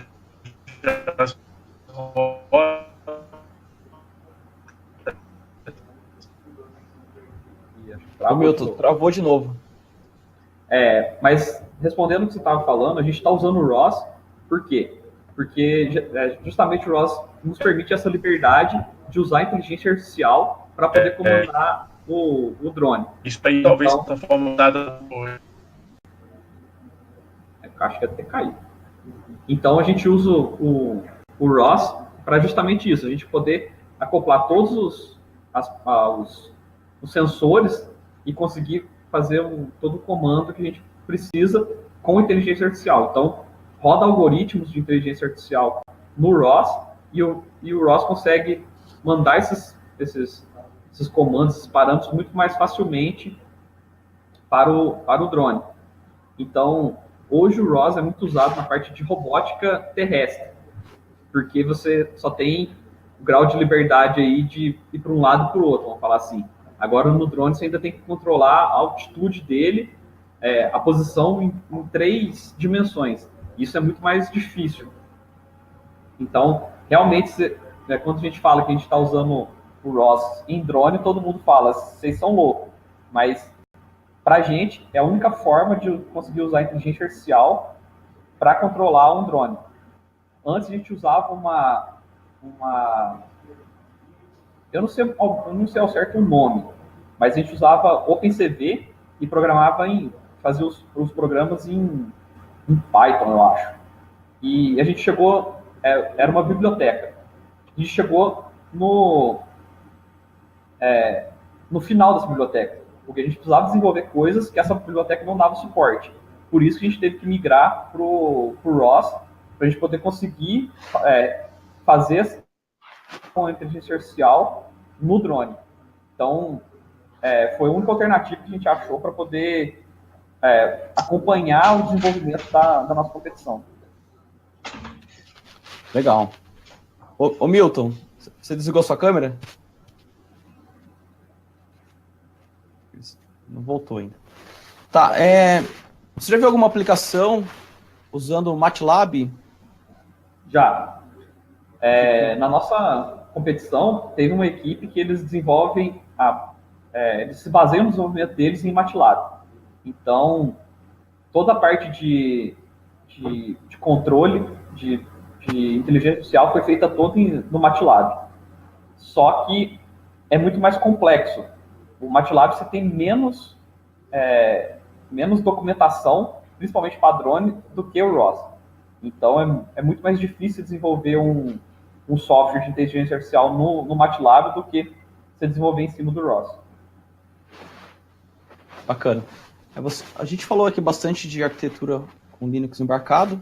as rotas. O Milton, travou de novo. Mas respondendo o que você estava falando, a gente está usando o ROS, por quê? Porque justamente o ROS nos permite essa liberdade de usar a inteligência artificial para poder comandar o drone. Isso aí talvez está formatado hoje. Acho que até caiu. Então a gente usa o ROS para justamente isso, a gente poder acoplar todos os sensores e conseguir fazer todo o comando que a gente precisa com inteligência artificial. Então, roda algoritmos de inteligência artificial no ROS e o ROS consegue mandar esses comandos, esses parâmetros muito mais facilmente para o drone. Então, hoje o ROS é muito usado na parte de robótica terrestre, porque você só tem o grau de liberdade aí de ir para um lado e para o outro, vamos falar assim. Agora, no drone, você ainda tem que controlar a altitude dele, a posição em 3 dimensões. Isso é muito mais difícil. Então, realmente, quando a gente fala que a gente está usando o ROS em drone, todo mundo fala, vocês são loucos. Mas, para a gente, é a única forma de conseguir usar a inteligência artificial para controlar um drone. Antes, a gente usava eu não sei ao certo o nome, mas a gente usava OpenCV e fazia os programas em Python, eu acho. E a gente chegou, era uma biblioteca. A gente chegou no final dessa biblioteca, porque a gente precisava desenvolver coisas que essa biblioteca não dava suporte. Por isso que a gente teve que migrar para o ROS, para a gente poder conseguir fazer com a inteligência artificial no drone. Então, foi a única alternativa que a gente achou para poder acompanhar o desenvolvimento da nossa competição. Legal. Ô Milton, você desligou sua câmera? Não voltou ainda. Tá, você já viu alguma aplicação usando o MATLAB? Já. Na nossa competição, teve uma equipe que eles desenvolvem, eles se baseiam no desenvolvimento deles em MATLAB. Então, toda a parte de controle, de inteligência artificial foi feita toda no MATLAB. Só que é muito mais complexo. O MATLAB você tem menos documentação, principalmente para drone, do que o ROS. Então, é muito mais difícil desenvolver um software de inteligência artificial no MATLAB do que você desenvolver em cima do ROS. Bacana. A gente falou aqui bastante de arquitetura com Linux embarcado,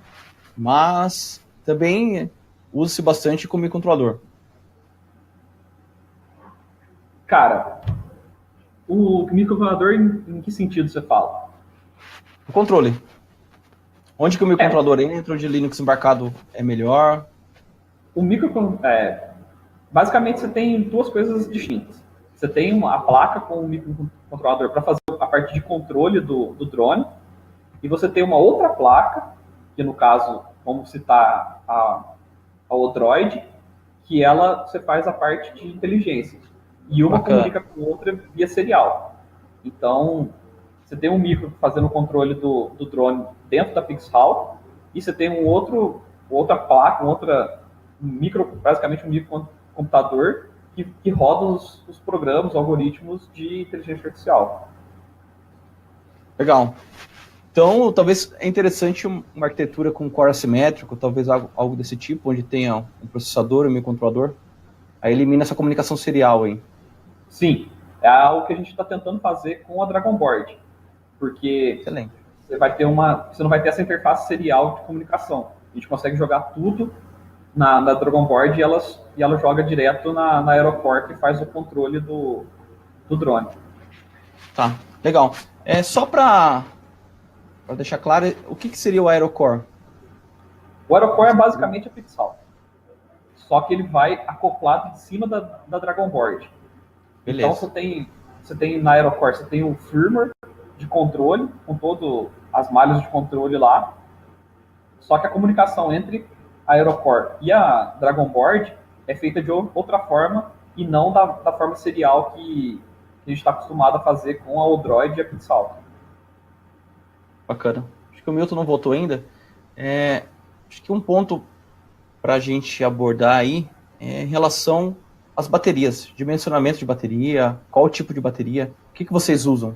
mas também usa-se bastante com microcontrolador. Cara, o microcontrolador, em que sentido você fala? O controle. Onde que o microcontrolador entra, onde o Linux embarcado é melhor? Basicamente, você tem 2 coisas distintas. Você tem a placa com o microcontrolador para fazer a parte de controle do drone, e você tem uma outra placa, que no caso, vamos citar a Odroid, que você faz a parte de inteligência. E uma comunica com a outra via serial. Então, você tem um micro fazendo o controle do drone dentro da Pixhall, e você tem outra placa, basicamente um microcomputador que roda os programas, os algoritmos de inteligência artificial. Legal. Então, talvez é interessante uma arquitetura com core assimétrico, talvez algo desse tipo, onde tenha um processador e um microcontrolador. Aí elimina essa comunicação serial aí. Sim, é algo que a gente está tentando fazer com a Dragon Board. Porque excelente. Você não vai ter essa interface serial de comunicação. A gente consegue jogar tudo na Dragon Board e ela joga direto na Aerocore, que faz o controle do drone. Tá, legal. Só para deixar claro, o que seria o Aerocore? O Aerocore é basicamente a Pixhall. Só que ele vai acoplado em cima da Dragon Board. Beleza. Então você tem na Aerocore, você tem o firmware de controle, com todas as malhas de controle lá. Só que a comunicação entre a Aerocore e a Dragon Board é feita de outra forma e não da forma serial que a gente está acostumado a fazer com a Odroid e a Pixhall. Bacana. Acho que o Milton não voltou ainda. Acho que um ponto para a gente abordar aí é em relação às baterias, dimensionamento de bateria, qual tipo de bateria, o que vocês usam?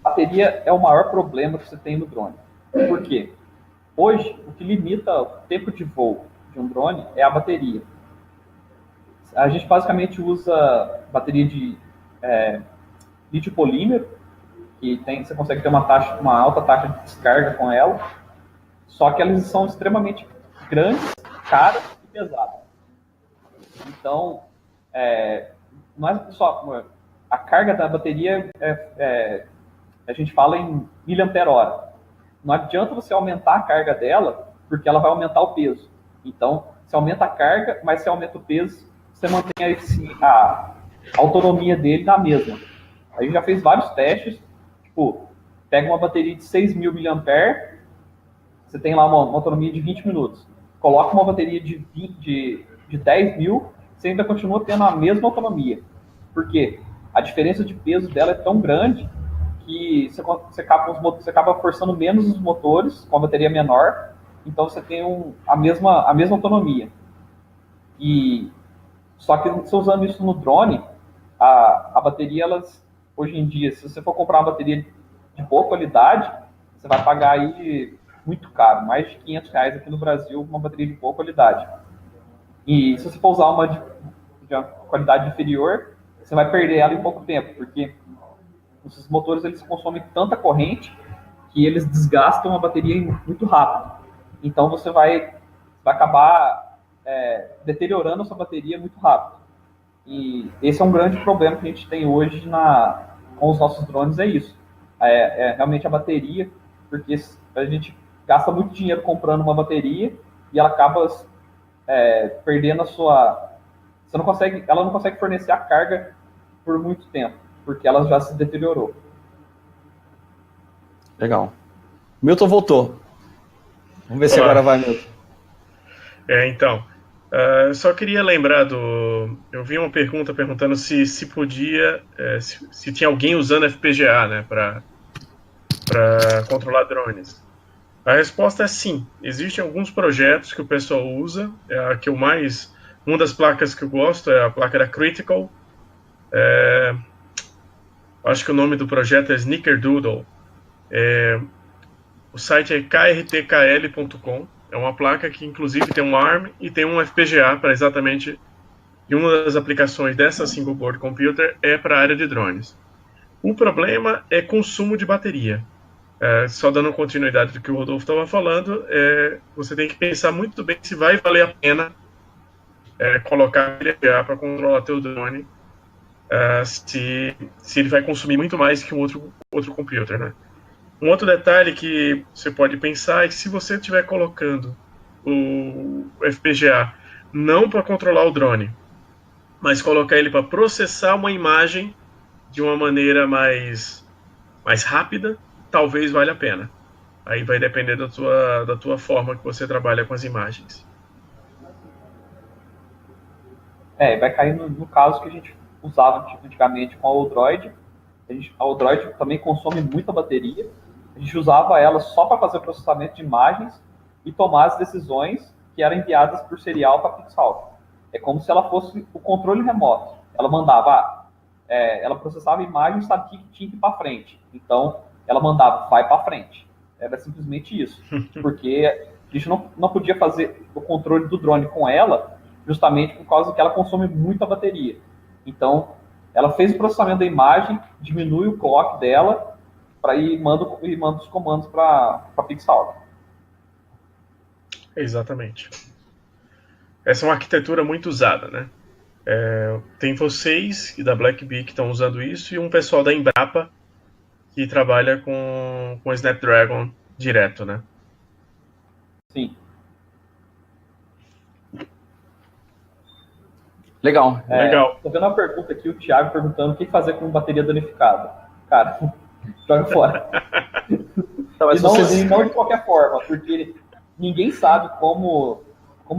Bateria é o maior problema que você tem no drone. Por quê? Hoje, o que limita o tempo de voo de um drone é a bateria. A gente basicamente usa bateria de lítio polímero, que você consegue ter uma alta taxa de descarga com ela, só que elas são extremamente grandes, caras e pesadas. Então, não é só a carga da bateria, a gente fala em miliampere-hora. Não adianta você aumentar a carga dela, porque ela vai aumentar o peso. Então, você aumenta a carga, mas você aumenta o peso, você mantém a autonomia dele na mesma. A gente já fez vários testes, tipo, pega uma bateria de 6.000 mAh, você tem lá uma autonomia de 20 minutos. Coloca uma bateria de 10.000, você ainda continua tendo a mesma autonomia. Por quê? A diferença de peso dela é tão grande que você acaba forçando menos os motores com a bateria menor, então você tem a mesma autonomia. Só que você usando isso no drone, a bateria, hoje em dia, se você for comprar uma bateria de boa qualidade, você vai pagar aí muito caro, mais de R$500 aqui no Brasil, uma bateria de boa qualidade. E se você for usar uma de qualidade inferior, você vai perder ela em pouco tempo, porque esses motores eles consomem tanta corrente que eles desgastam a bateria muito rápido. Então você vai acabar deteriorando a sua bateria muito rápido. E esse é um grande problema que a gente tem hoje com os nossos drones, é isso. Realmente a bateria, porque a gente gasta muito dinheiro comprando uma bateria e ela acaba perdendo ela não consegue fornecer a carga por muito tempo, porque ela já se deteriorou. Legal. Milton voltou. Vamos ver se agora vai, Milton. Então, só queria lembrar eu vi uma pergunta perguntando se podia, se tinha alguém usando FPGA, né, para controlar drones. A resposta é sim. Existem alguns projetos que o pessoal usa. Uma das placas que eu gosto é a placa da Critical. Acho que o nome do projeto é Snickerdoodle. O site é krtkl.com. É uma placa que inclusive tem um ARM e tem um FPGA para exatamente. E uma das aplicações dessa single board computer é para a área de drones. O problema é consumo de bateria. Só dando continuidade do que o Rodolfo estava falando, você tem que pensar muito bem se vai valer a pena colocar ele para controlar teu drone, se ele vai consumir muito mais que um outro computer, né? Um outro detalhe que você pode pensar é que se você estiver colocando o FPGA não para controlar o drone, mas colocar ele para processar uma imagem de uma maneira mais rápida, talvez valha a pena. Aí vai depender da tua forma que você trabalha com as imagens. Vai cair no caso que a gente usava antigamente com a Odroid. A Odroid também consome muita bateria. A gente usava ela só para fazer o processamento de imagens e tomar as decisões que eram enviadas por serial para a Pixel. É como se ela fosse o controle remoto. Ela mandava, ela processava imagens e sabia que tinha que ir para frente. Então, ela mandava, vai para frente. Era simplesmente isso. Porque a gente não podia fazer o controle do drone com ela, justamente por causa que ela consome muita bateria. Então, ela fez o processamento da imagem, diminui o clock dela, e manda os comandos para a Pixel. Exatamente. Essa é uma arquitetura muito usada, né? Tem vocês da BlackBee que estão usando isso e um pessoal da Embrapa que trabalha com Snapdragon direto, né? Sim. Legal. Legal. Tô vendo uma pergunta aqui, o Thiago perguntando o que fazer com bateria danificada. Cara, joga fora. Então, e não de qualquer forma, porque ninguém sabe como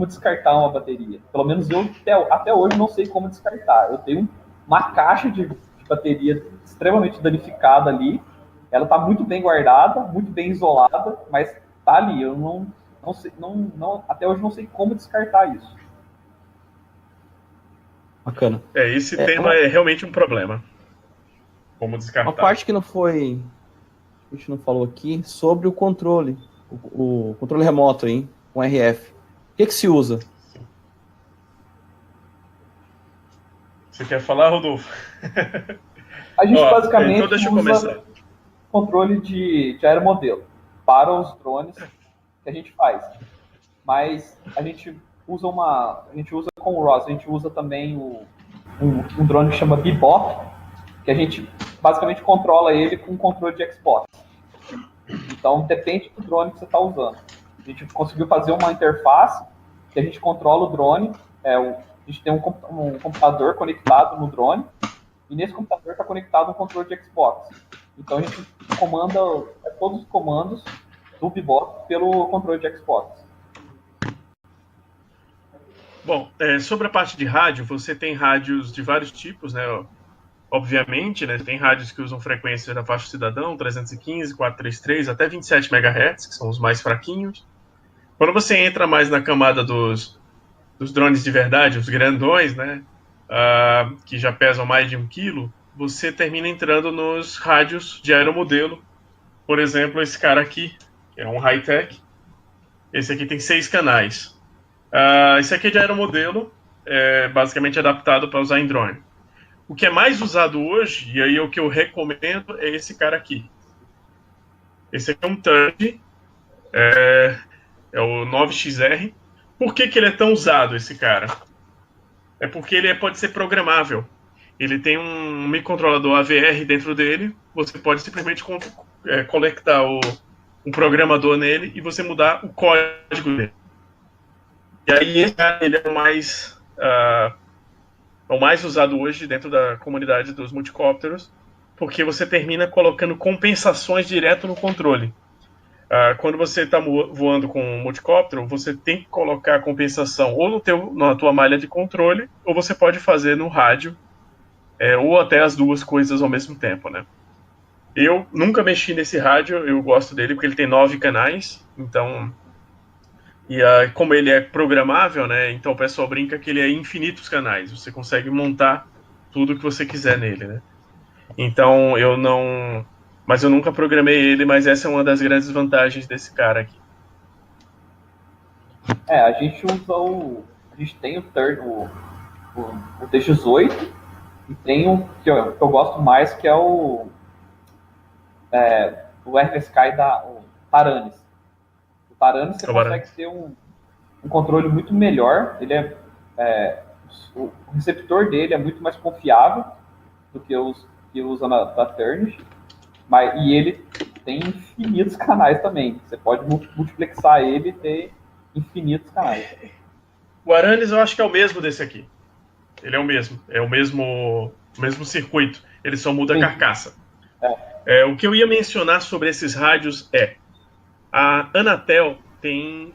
descartar uma bateria. Pelo menos eu até hoje não sei como descartar. Eu tenho uma caixa de bateria extremamente danificada ali. Ela está muito bem guardada, muito bem isolada, mas tá ali. Eu não sei, até hoje não sei como descartar isso. Bacana. Esse tema é realmente um problema. Como descartar. Uma parte que a gente não falou aqui sobre o controle, o controle remoto aí, com RF. O que se usa? Você quer falar, Rodolfo? A gente basicamente então deixa eu começar. controle de aeromodelo para os drones que a gente faz. Mas a gente usa com o ROS, a gente usa também um drone que chama Bebop, que a gente basicamente controla ele com controle de Xbox. Então depende do drone que você está usando. A gente conseguiu fazer uma interface que a gente controla o drone. A gente tem um computador conectado no drone, e nesse computador está conectado um controle de Xbox. Então a gente comanda todos os comandos do Bebop pelo controle de Xbox. Bom, sobre a parte de rádio, você tem rádios de vários tipos, né? Obviamente, né? Tem rádios que usam frequência da faixa cidadão, 315, 433, até 27 MHz, que são os mais fraquinhos. Quando você entra mais na camada dos drones de verdade, os grandões, né? Que já pesam mais de 1 quilo, você termina entrando nos rádios de aeromodelo. Por exemplo, esse cara aqui, que é um high-tech. Esse aqui tem 6 canais. Esse aqui é de aeromodelo, basicamente adaptado para usar em drone. O que é mais usado hoje, e aí o que eu recomendo, é esse cara aqui. Esse aqui é um Turd, é o 9XR. Por que ele é tão usado, esse cara? É porque ele pode ser programável. Ele tem um microcontrolador AVR dentro dele, você pode simplesmente conectar um programador nele e você mudar o código dele. E aí esse cara, ele é o mais usado hoje dentro da comunidade dos multicópteros, porque você termina colocando compensações direto no controle. Quando você está voando com um multicóptero, você tem que colocar a compensação ou na tua malha de controle, ou você pode fazer no rádio, ou até as duas coisas ao mesmo tempo, né? Eu nunca mexi nesse rádio, eu gosto dele porque ele tem 9 canais, então... E como ele é programável, né? Então o pessoal brinca que ele é infinitos canais. Você consegue montar tudo que você quiser nele, né? Então eu não... Mas eu nunca programei ele, mas essa é uma das grandes vantagens desse cara aqui. A gente usa a gente tem o D18 e tem um que eu gosto mais, que é o RSky o Taranis. O Taranis você consegue ter um controle muito melhor. Ele o receptor dele é muito mais confiável do que os que usa da Turnish, e ele tem infinitos canais também. Você pode multiplexar ele e ter infinitos canais. O Aranis eu acho que é o mesmo desse aqui. Ele é o mesmo circuito. Ele só muda a carcaça. O que eu ia mencionar sobre esses rádios a Anatel tem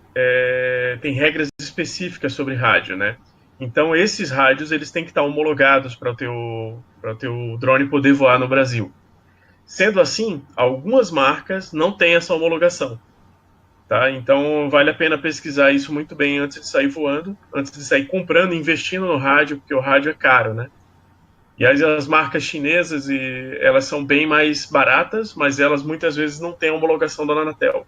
regras específicas sobre rádio, né? Então esses rádios eles têm que estar homologados para o teu drone poder voar no Brasil. Sendo assim, algumas marcas não têm essa homologação. Tá? Então vale a pena pesquisar isso muito bem antes de sair voando, antes de sair comprando, investindo no rádio, porque o rádio é caro, né? E as marcas chinesas, elas são bem mais baratas, mas elas muitas vezes não têm homologação da Anatel.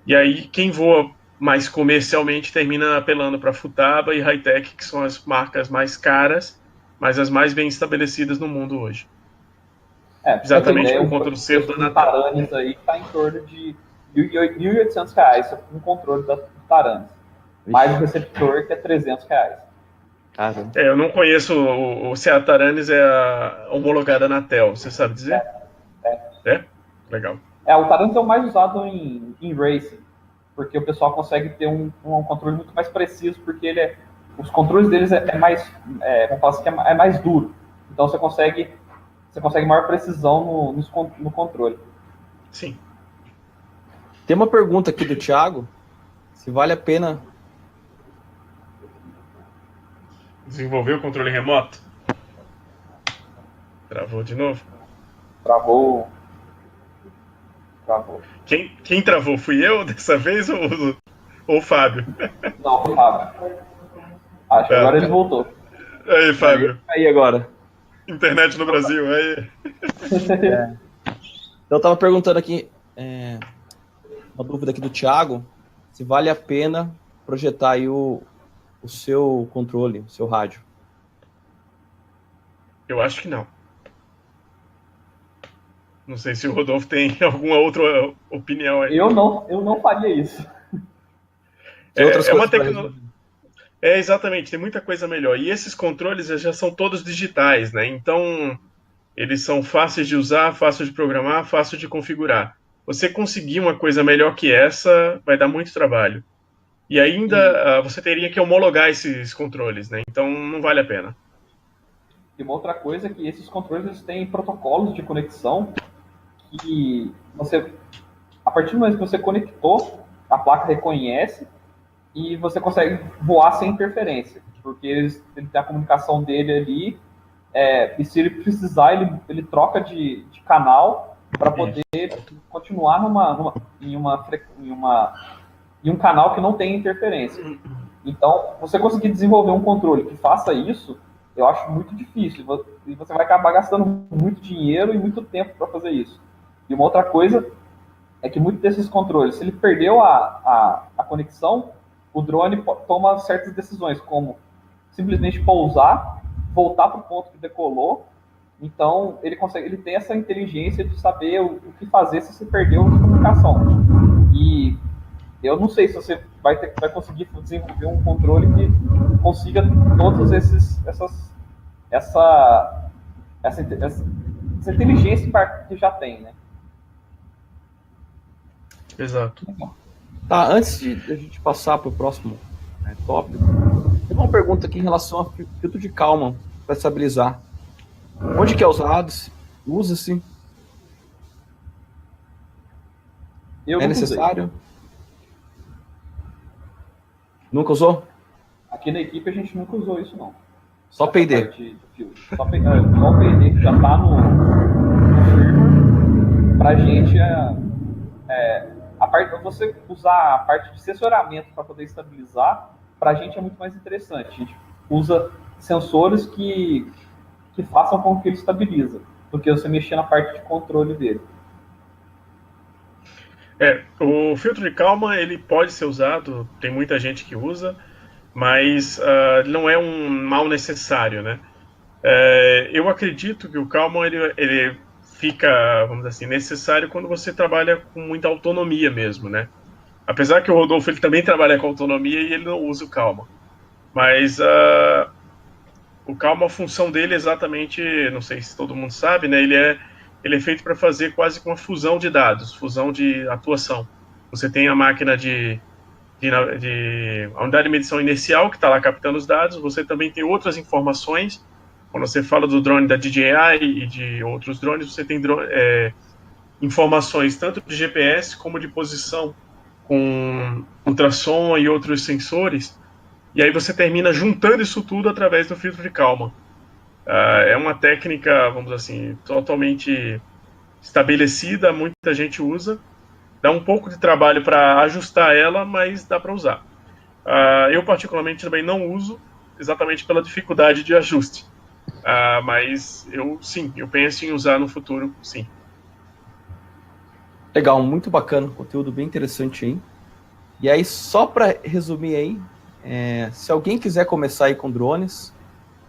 E aí quem voa mais comercialmente termina apelando para Futaba e Hightech, que são as marcas mais caras, mas as mais bem estabelecidas no mundo hoje. Exatamente por conta do selo da Anatel. Taranis aí está em torno de R$ 1.800 com o controle da Taranis. Mais o receptor, que é R$300. Eu não conheço se a Taranis é a homologada na Anatel, você sabe dizer? Legal. O Taranis é o mais usado em racing, porque o pessoal consegue ter um controle muito mais preciso, porque os controles deles é mais duro. Então você consegue maior precisão no controle. Sim. Tem uma pergunta aqui do Thiago, se vale a pena desenvolver o controle remoto. Travou de novo? Travou. Quem travou? Fui eu dessa vez ou o Fábio? Não, foi o Fábio. Acho que agora ele voltou. Aí, Fábio. Aí agora. Internet no Brasil, aí. Eu tava perguntando aqui, uma dúvida aqui do Thiago, se vale a pena projetar aí o seu controle, o seu rádio. Eu acho que não. Não sei se o Rodolfo tem alguma outra opinião aí. Eu não faria isso. É uma tecnologia. Exatamente, tem muita coisa melhor. E esses controles já são todos digitais, né? Então, eles são fáceis de usar, fáceis de programar, fáceis de configurar. Você conseguir uma coisa melhor que essa, vai dar muito trabalho. E ainda você teria que homologar esses controles, né? Então, não vale a pena. E uma outra coisa é que esses controles têm protocolos de conexão que você, a partir do momento que você conectou, a placa reconhece e você consegue voar sem interferência, porque ele tem a comunicação dele ali, e se ele precisar, ele troca de canal para poder continuar em um canal que não tem interferência. Então, você conseguir desenvolver um controle que faça isso, eu acho muito difícil, e você vai acabar gastando muito dinheiro e muito tempo para fazer isso. E uma outra coisa é que muitos desses controles, se ele perdeu a conexão, o drone toma certas decisões, como simplesmente pousar, voltar para o ponto que decolou. Então, ele tem essa inteligência de saber o que fazer se você perdeu a comunicação. E eu não sei se você vai conseguir desenvolver um controle que consiga todos essa inteligência que já tem, né? Exato. Tá, antes de a gente passar para o próximo tópico, tem uma pergunta aqui em relação ao filtro de Kalman para estabilizar. Onde que é usado? Usa-se? É necessário? Usei. Nunca usou? Aqui na equipe a gente nunca usou isso, não. Só P&D? Só o P&D que já está no firmware. Pra gente você usar a parte de sensoramento para poder estabilizar, para a gente é muito mais interessante. A gente usa sensores que façam com que ele estabiliza, do que você mexer na parte de controle dele. O filtro de Kalman, ele pode ser usado, tem muita gente que usa, mas não é um mal necessário, né? Eu acredito que o Kalman ele fica, vamos dizer assim, necessário quando você trabalha com muita autonomia mesmo, né? Apesar que o Rodolfo ele também trabalha com autonomia e ele não usa o Kalman. Mas o Kalman, a função dele é exatamente, não sei se todo mundo sabe, né? Ele é feito para fazer quase que uma fusão de dados, fusão de atuação. Você tem a máquina a unidade de medição inicial que está lá captando os dados, você também tem outras informações. Quando você fala do drone da DJI e de outros drones, você tem informações tanto de GPS como de posição, com ultrassom e outros sensores, e aí você termina juntando isso tudo através do filtro de Kalman. É uma técnica, vamos dizer assim, totalmente estabelecida, muita gente usa, dá um pouco de trabalho para ajustar ela, mas dá para usar. Eu particularmente também não uso, exatamente pela dificuldade de ajuste. Mas eu penso em usar no futuro, sim. Legal, muito bacana, conteúdo bem interessante aí. E aí, só para resumir aí, se alguém quiser começar aí com drones,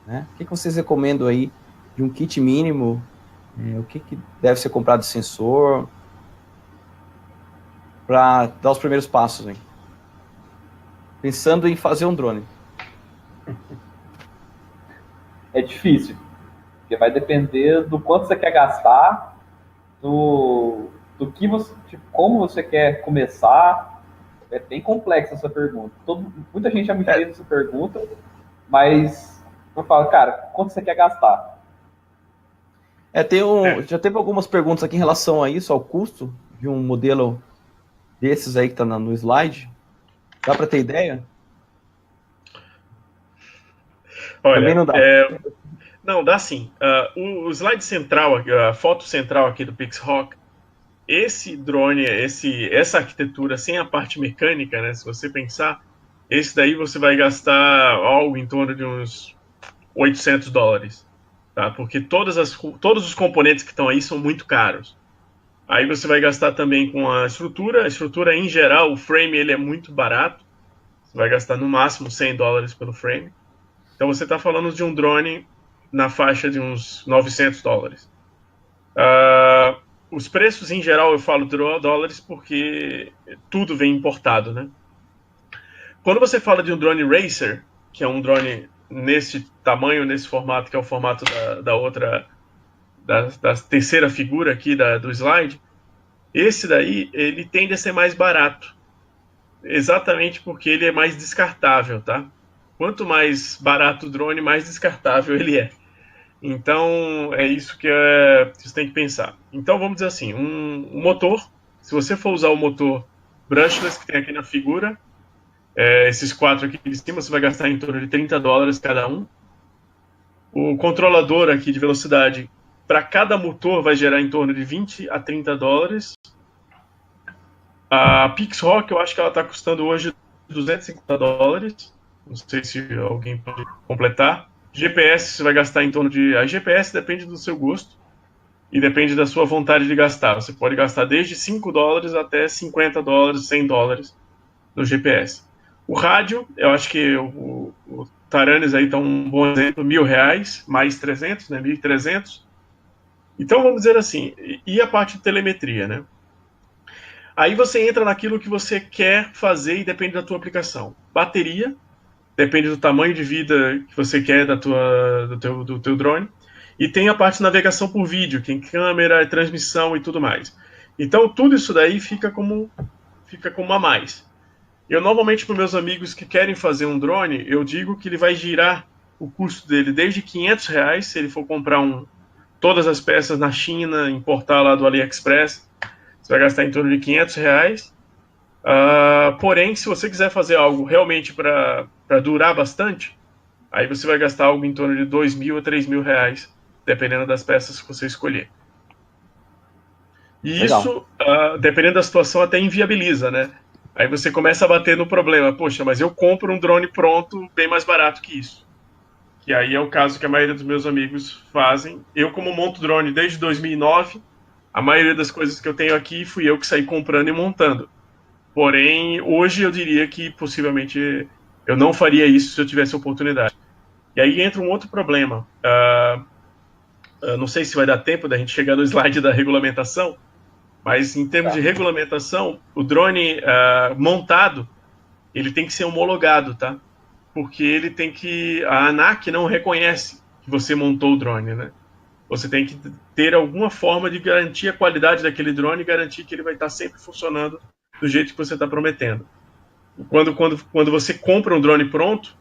né, o que vocês recomendam aí de um kit mínimo? O que deve ser comprado de sensor para dar os primeiros passos aí? Pensando em fazer um drone. É difícil, porque vai depender do quanto você quer gastar, do que você, como você quer começar. É bem complexa essa pergunta. Muita gente já me fez essa pergunta, mas eu falo, cara, quanto você quer gastar? Já teve algumas perguntas aqui em relação a isso, ao custo de um modelo desses aí que está no slide. Dá para ter ideia? Olha, também não dá. Não, dá sim. O slide central, a foto central aqui do PixHawk, esse drone, essa arquitetura sem a parte mecânica, né? Se você pensar, esse daí você vai gastar algo em torno de uns $800, tá? Porque todos os componentes que estão aí são muito caros. Aí você vai gastar também com a estrutura em geral, o frame ele é muito barato, você vai gastar no máximo $100 pelo frame. Então você está falando de um drone na faixa de uns $900. os preços, em geral, eu falo dólares porque tudo vem importado, né? Quando você fala de um drone racer, que é um drone nesse tamanho, nesse formato, que é o formato da terceira figura aqui do slide, esse daí, ele tende a ser mais barato. Exatamente porque ele é mais descartável, tá? Quanto mais barato o drone, mais descartável ele é. Então, é isso que você tem que pensar. Então, vamos dizer assim, um motor, se você for usar o motor brushless que tem aqui na figura, esses 4 aqui de cima, você vai gastar em torno de $30 cada um. O controlador aqui de velocidade, para cada motor, vai gerar em torno de $20 a $30. A Pixhawk, eu acho que ela está custando hoje $250. Não sei se alguém pode completar. GPS, você vai gastar em torno de... A GPS depende do seu gosto e depende da sua vontade de gastar. Você pode gastar desde $5 até $50, $100 no GPS. O rádio, eu acho que o Taranis aí está um bom exemplo, R$1.000, mais 300, né, 1.300. Então, vamos dizer assim, e a parte de telemetria, né? Aí você entra naquilo que você quer fazer e depende da tua aplicação. Bateria, depende do tamanho de vida que você quer do teu drone. E tem a parte de navegação por vídeo, que tem câmera, transmissão e tudo mais. Então, tudo isso daí fica como a mais. Eu, normalmente, para meus amigos que querem fazer um drone, eu digo que ele vai girar o custo dele desde R$500, se ele for comprar todas as peças na China, importar lá do AliExpress, você vai gastar em torno de R$500. Porém, se você quiser fazer algo realmente para durar bastante, aí você vai gastar algo em torno de R$2.000 a R$3.000, dependendo das peças que você escolher. E Legal. isso, dependendo da situação, até inviabiliza, né? Aí você começa a bater no problema. Poxa, mas eu compro um drone pronto bem mais barato que isso. Que aí é o caso que a maioria dos meus amigos fazem. Eu, como monto drone desde 2009, a maioria das coisas que eu tenho aqui fui eu que saí comprando e montando. Porém, hoje eu diria que possivelmente eu não faria isso se eu tivesse oportunidade. E aí entra um outro problema. Não sei se vai dar tempo da gente chegar no slide da regulamentação, mas em termos de regulamentação, o drone montado, ele tem que ser homologado, tá? Porque a ANAC não reconhece que você montou o drone, né? Você tem que ter alguma forma de garantir a qualidade daquele drone e garantir que ele vai estar sempre funcionando do jeito que você está prometendo. Quando você compra um drone pronto,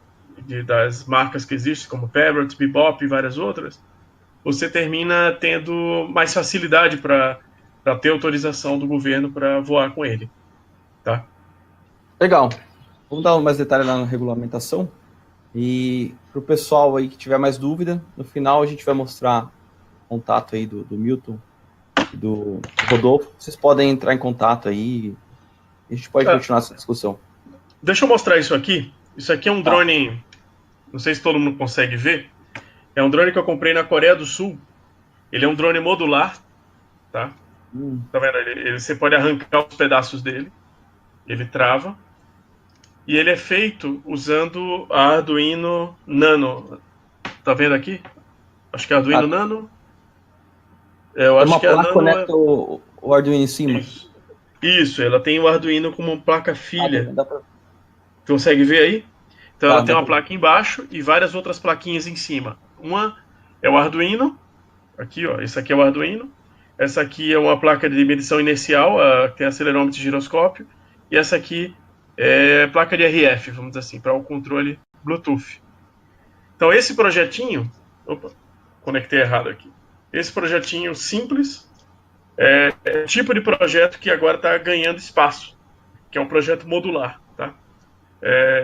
das marcas que existem, como Parrot, Bebop e várias outras, você termina tendo mais facilidade para ter autorização do governo para voar com ele. Tá? Legal. Vamos dar mais detalhes lá na regulamentação. E para o pessoal aí que tiver mais dúvida, no final a gente vai mostrar o contato aí do Milton e do Rodolfo. Vocês podem entrar em contato aí e a gente pode continuar essa discussão. Deixa eu mostrar isso aqui. Isso aqui é um drone, não sei se todo mundo consegue ver, é um drone que eu comprei na Coreia do Sul. Ele é um drone modular, tá? Tá vendo? Você pode arrancar os pedaços dele, ele trava, e ele é feito usando a Arduino Nano. Tá vendo aqui? Acho que é Arduino Nano. Eu acho que a Nano conecta o Arduino em cima. Isso, ela tem o Arduino como uma placa filha. Consegue ver aí? Então ela tem uma placa embaixo e várias outras plaquinhas em cima. Uma é o Arduino, aqui ó, esse aqui é o Arduino. Essa aqui é uma placa de medição inercial, tem acelerômetro e giroscópio. E essa aqui é placa de RF, vamos dizer assim, para o controle Bluetooth. Então esse projetinho, conectei errado aqui. Esse projetinho simples é o tipo de projeto que agora está ganhando espaço, que é um projeto modular, tá?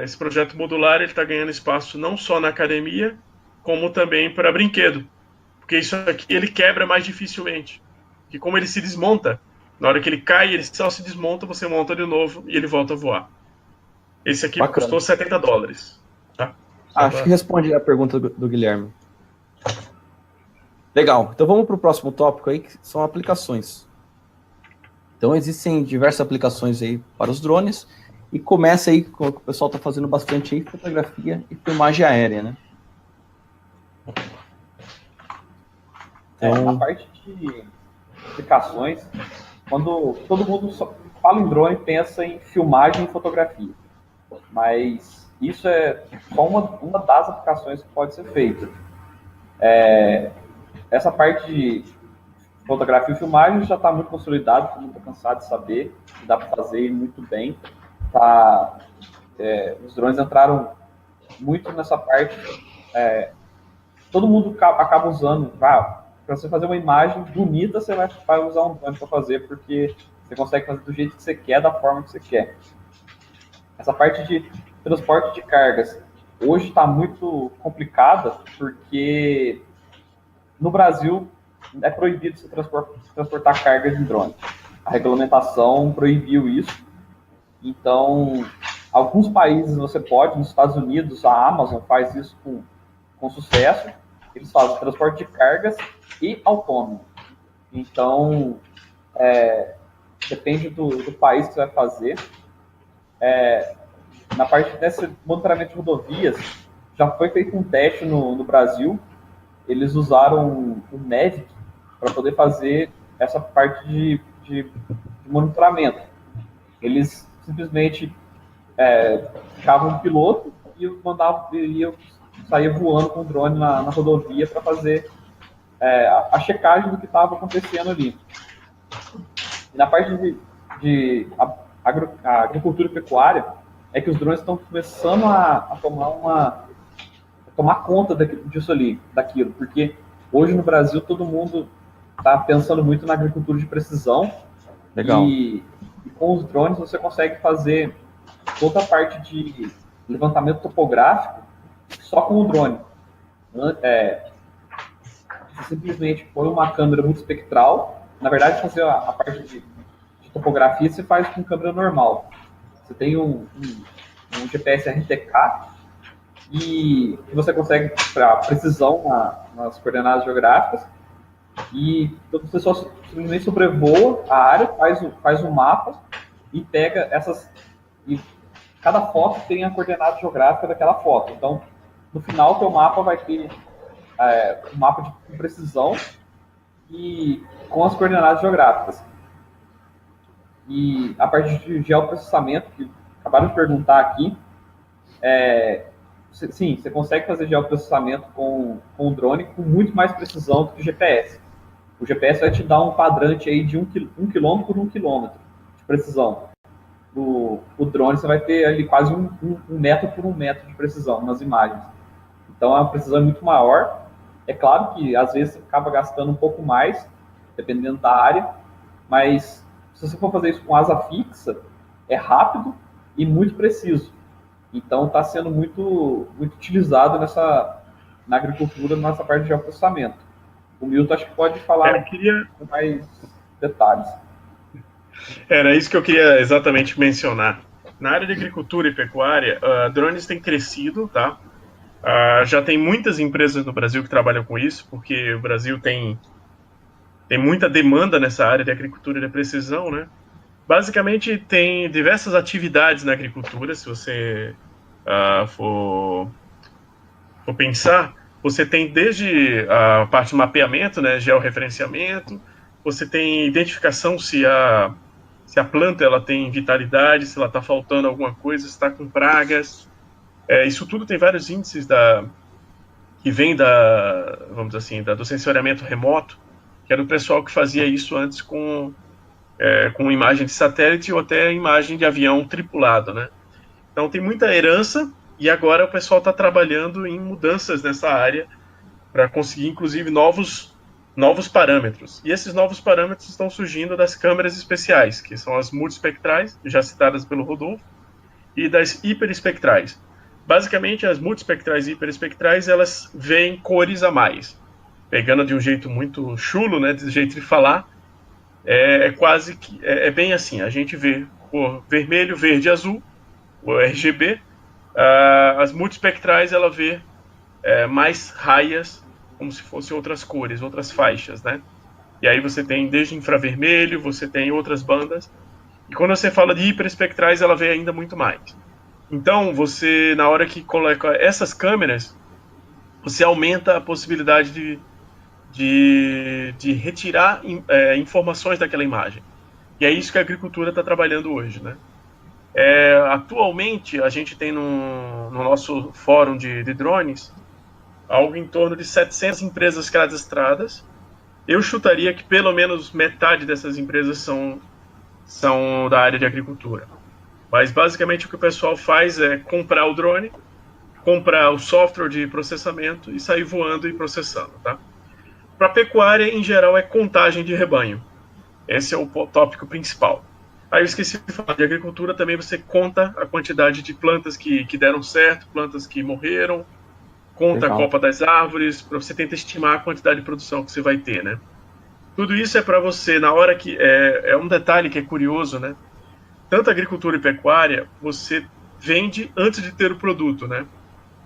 Esse projeto modular está ganhando espaço não só na academia, como também para brinquedo, porque isso aqui ele quebra mais dificilmente, que como ele se desmonta, na hora que ele cai, ele só se desmonta, você monta de novo e ele volta a voar. Esse aqui custou $70, tá? Acho que responde a pergunta do Guilherme. Legal, então vamos para o próximo tópico aí, que são aplicações. Então existem diversas aplicações aí para os drones, e começa aí, com o que o pessoal está fazendo bastante aí, fotografia e filmagem aérea, né? Então, a parte de aplicações, quando todo mundo fala em drone, pensa em filmagem e fotografia. Mas isso é só uma das aplicações que pode ser feita. Essa parte de fotografia e filmagem já está muito consolidado, todo mundo está cansado de saber, dá para fazer muito bem. Os drones entraram muito nessa parte. Todo mundo acaba usando. Para você fazer uma imagem bonita, você vai usar um drone para fazer, porque você consegue fazer do jeito que você quer, da forma que você quer. Essa parte de transporte de cargas hoje está muito complicada, porque no Brasil é proibido você transportar cargas em drone. A regulamentação proibiu isso. Então, alguns países você pode, nos Estados Unidos, a Amazon faz isso com sucesso. Eles fazem transporte de cargas e autônomo. Então, depende do país que você vai fazer. Na parte desse monitoramento de rodovias, já foi feito um teste no Brasil. Eles usaram o Mavic para poder fazer essa parte de monitoramento. Eles simplesmente ficavam um piloto e saía voando com o drone na rodovia para fazer a checagem do que estava acontecendo ali. E na parte de agricultura e pecuária, é que os drones estão começando a tomar conta disso ali, daquilo, porque hoje no Brasil todo mundo está pensando muito na agricultura de precisão. Legal. E com os drones você consegue fazer toda a parte de levantamento topográfico só com o drone. Você simplesmente põe uma câmera multispectral. Na verdade, fazer a parte de topografia você faz com câmera normal. Você tem um GPS RTK e você consegue para precisão nas coordenadas geográficas, e você só simplesmente sobrevoa a área, faz um mapa e pega essas. E cada foto tem a coordenada geográfica daquela foto. Então, no final, o teu mapa vai ter um mapa de precisão e com as coordenadas geográficas. E a parte de geoprocessamento, que acabaram de perguntar aqui, sim, você consegue fazer geoprocessamento com o drone com muito mais precisão do que o GPS. O GPS vai te dar um quadrante aí de 1 km por 1 km de precisão. O drone você vai ter ali quase um metro por 1 metro de precisão nas imagens. Então a precisão é muito maior. É claro que às vezes você acaba gastando um pouco mais, dependendo da área, mas se você for fazer isso com asa fixa, é rápido e muito preciso. Então está sendo muito, muito utilizado na agricultura, nessa parte de geoprocessamento. O Milton acho que pode falar com mais detalhes. Era isso que eu queria exatamente mencionar. Na área de agricultura e pecuária, drones têm crescido, tá? Já tem muitas empresas no Brasil que trabalham com isso, porque o Brasil tem muita demanda nessa área de agricultura e de precisão, né? Basicamente, tem diversas atividades na agricultura, se você for pensar. Você tem desde a parte de mapeamento, né, georreferenciamento, você tem identificação se a planta ela tem vitalidade, se ela está faltando alguma coisa, se está com pragas. Isso tudo tem vários índices que vem vamos dizer assim, do sensoriamento remoto, que era o pessoal que fazia isso antes com imagem de satélite ou até imagem de avião tripulado, né? Então tem muita herança, e agora o pessoal está trabalhando em mudanças nessa área para conseguir, inclusive, novos parâmetros. E esses novos parâmetros estão surgindo das câmeras especiais, que são as multispectrais, já citadas pelo Rodolfo, e das hiperespectrais. Basicamente, as multispectrais e hiperespectrais, elas veem cores a mais. Pegando de um jeito muito chulo, né, de jeito de falar, quase que é bem assim. A gente vê cor vermelho, verde e azul, o RGB. As multispectrais, ela vê mais raias, como se fossem outras cores, outras faixas, né? E aí você tem desde infravermelho, você tem outras bandas. E quando você fala de hiperespectrais, ela vê ainda muito mais. Então, você, na hora que coloca essas câmeras, você aumenta a possibilidade de retirar informações daquela imagem. E é isso que a agricultura está trabalhando hoje, né? Atualmente, a gente tem no nosso fórum de drones algo em torno de 700 empresas cadastradas. Eu chutaria que pelo menos metade dessas empresas são da área de agricultura. Mas basicamente o que o pessoal faz é comprar o drone, comprar o software de processamento e sair voando e processando, tá? Para pecuária, em geral, é contagem de rebanho. Esse é o tópico principal. Aí eu esqueci de falar, de agricultura também você conta a quantidade de plantas que deram certo, plantas que morreram, conta a copa das árvores, para você tentar estimar a quantidade de produção que você vai ter, né? Tudo isso é para você, na hora que... É um detalhe que é curioso, né? Tanto agricultura e pecuária, você vende antes de ter o produto, né?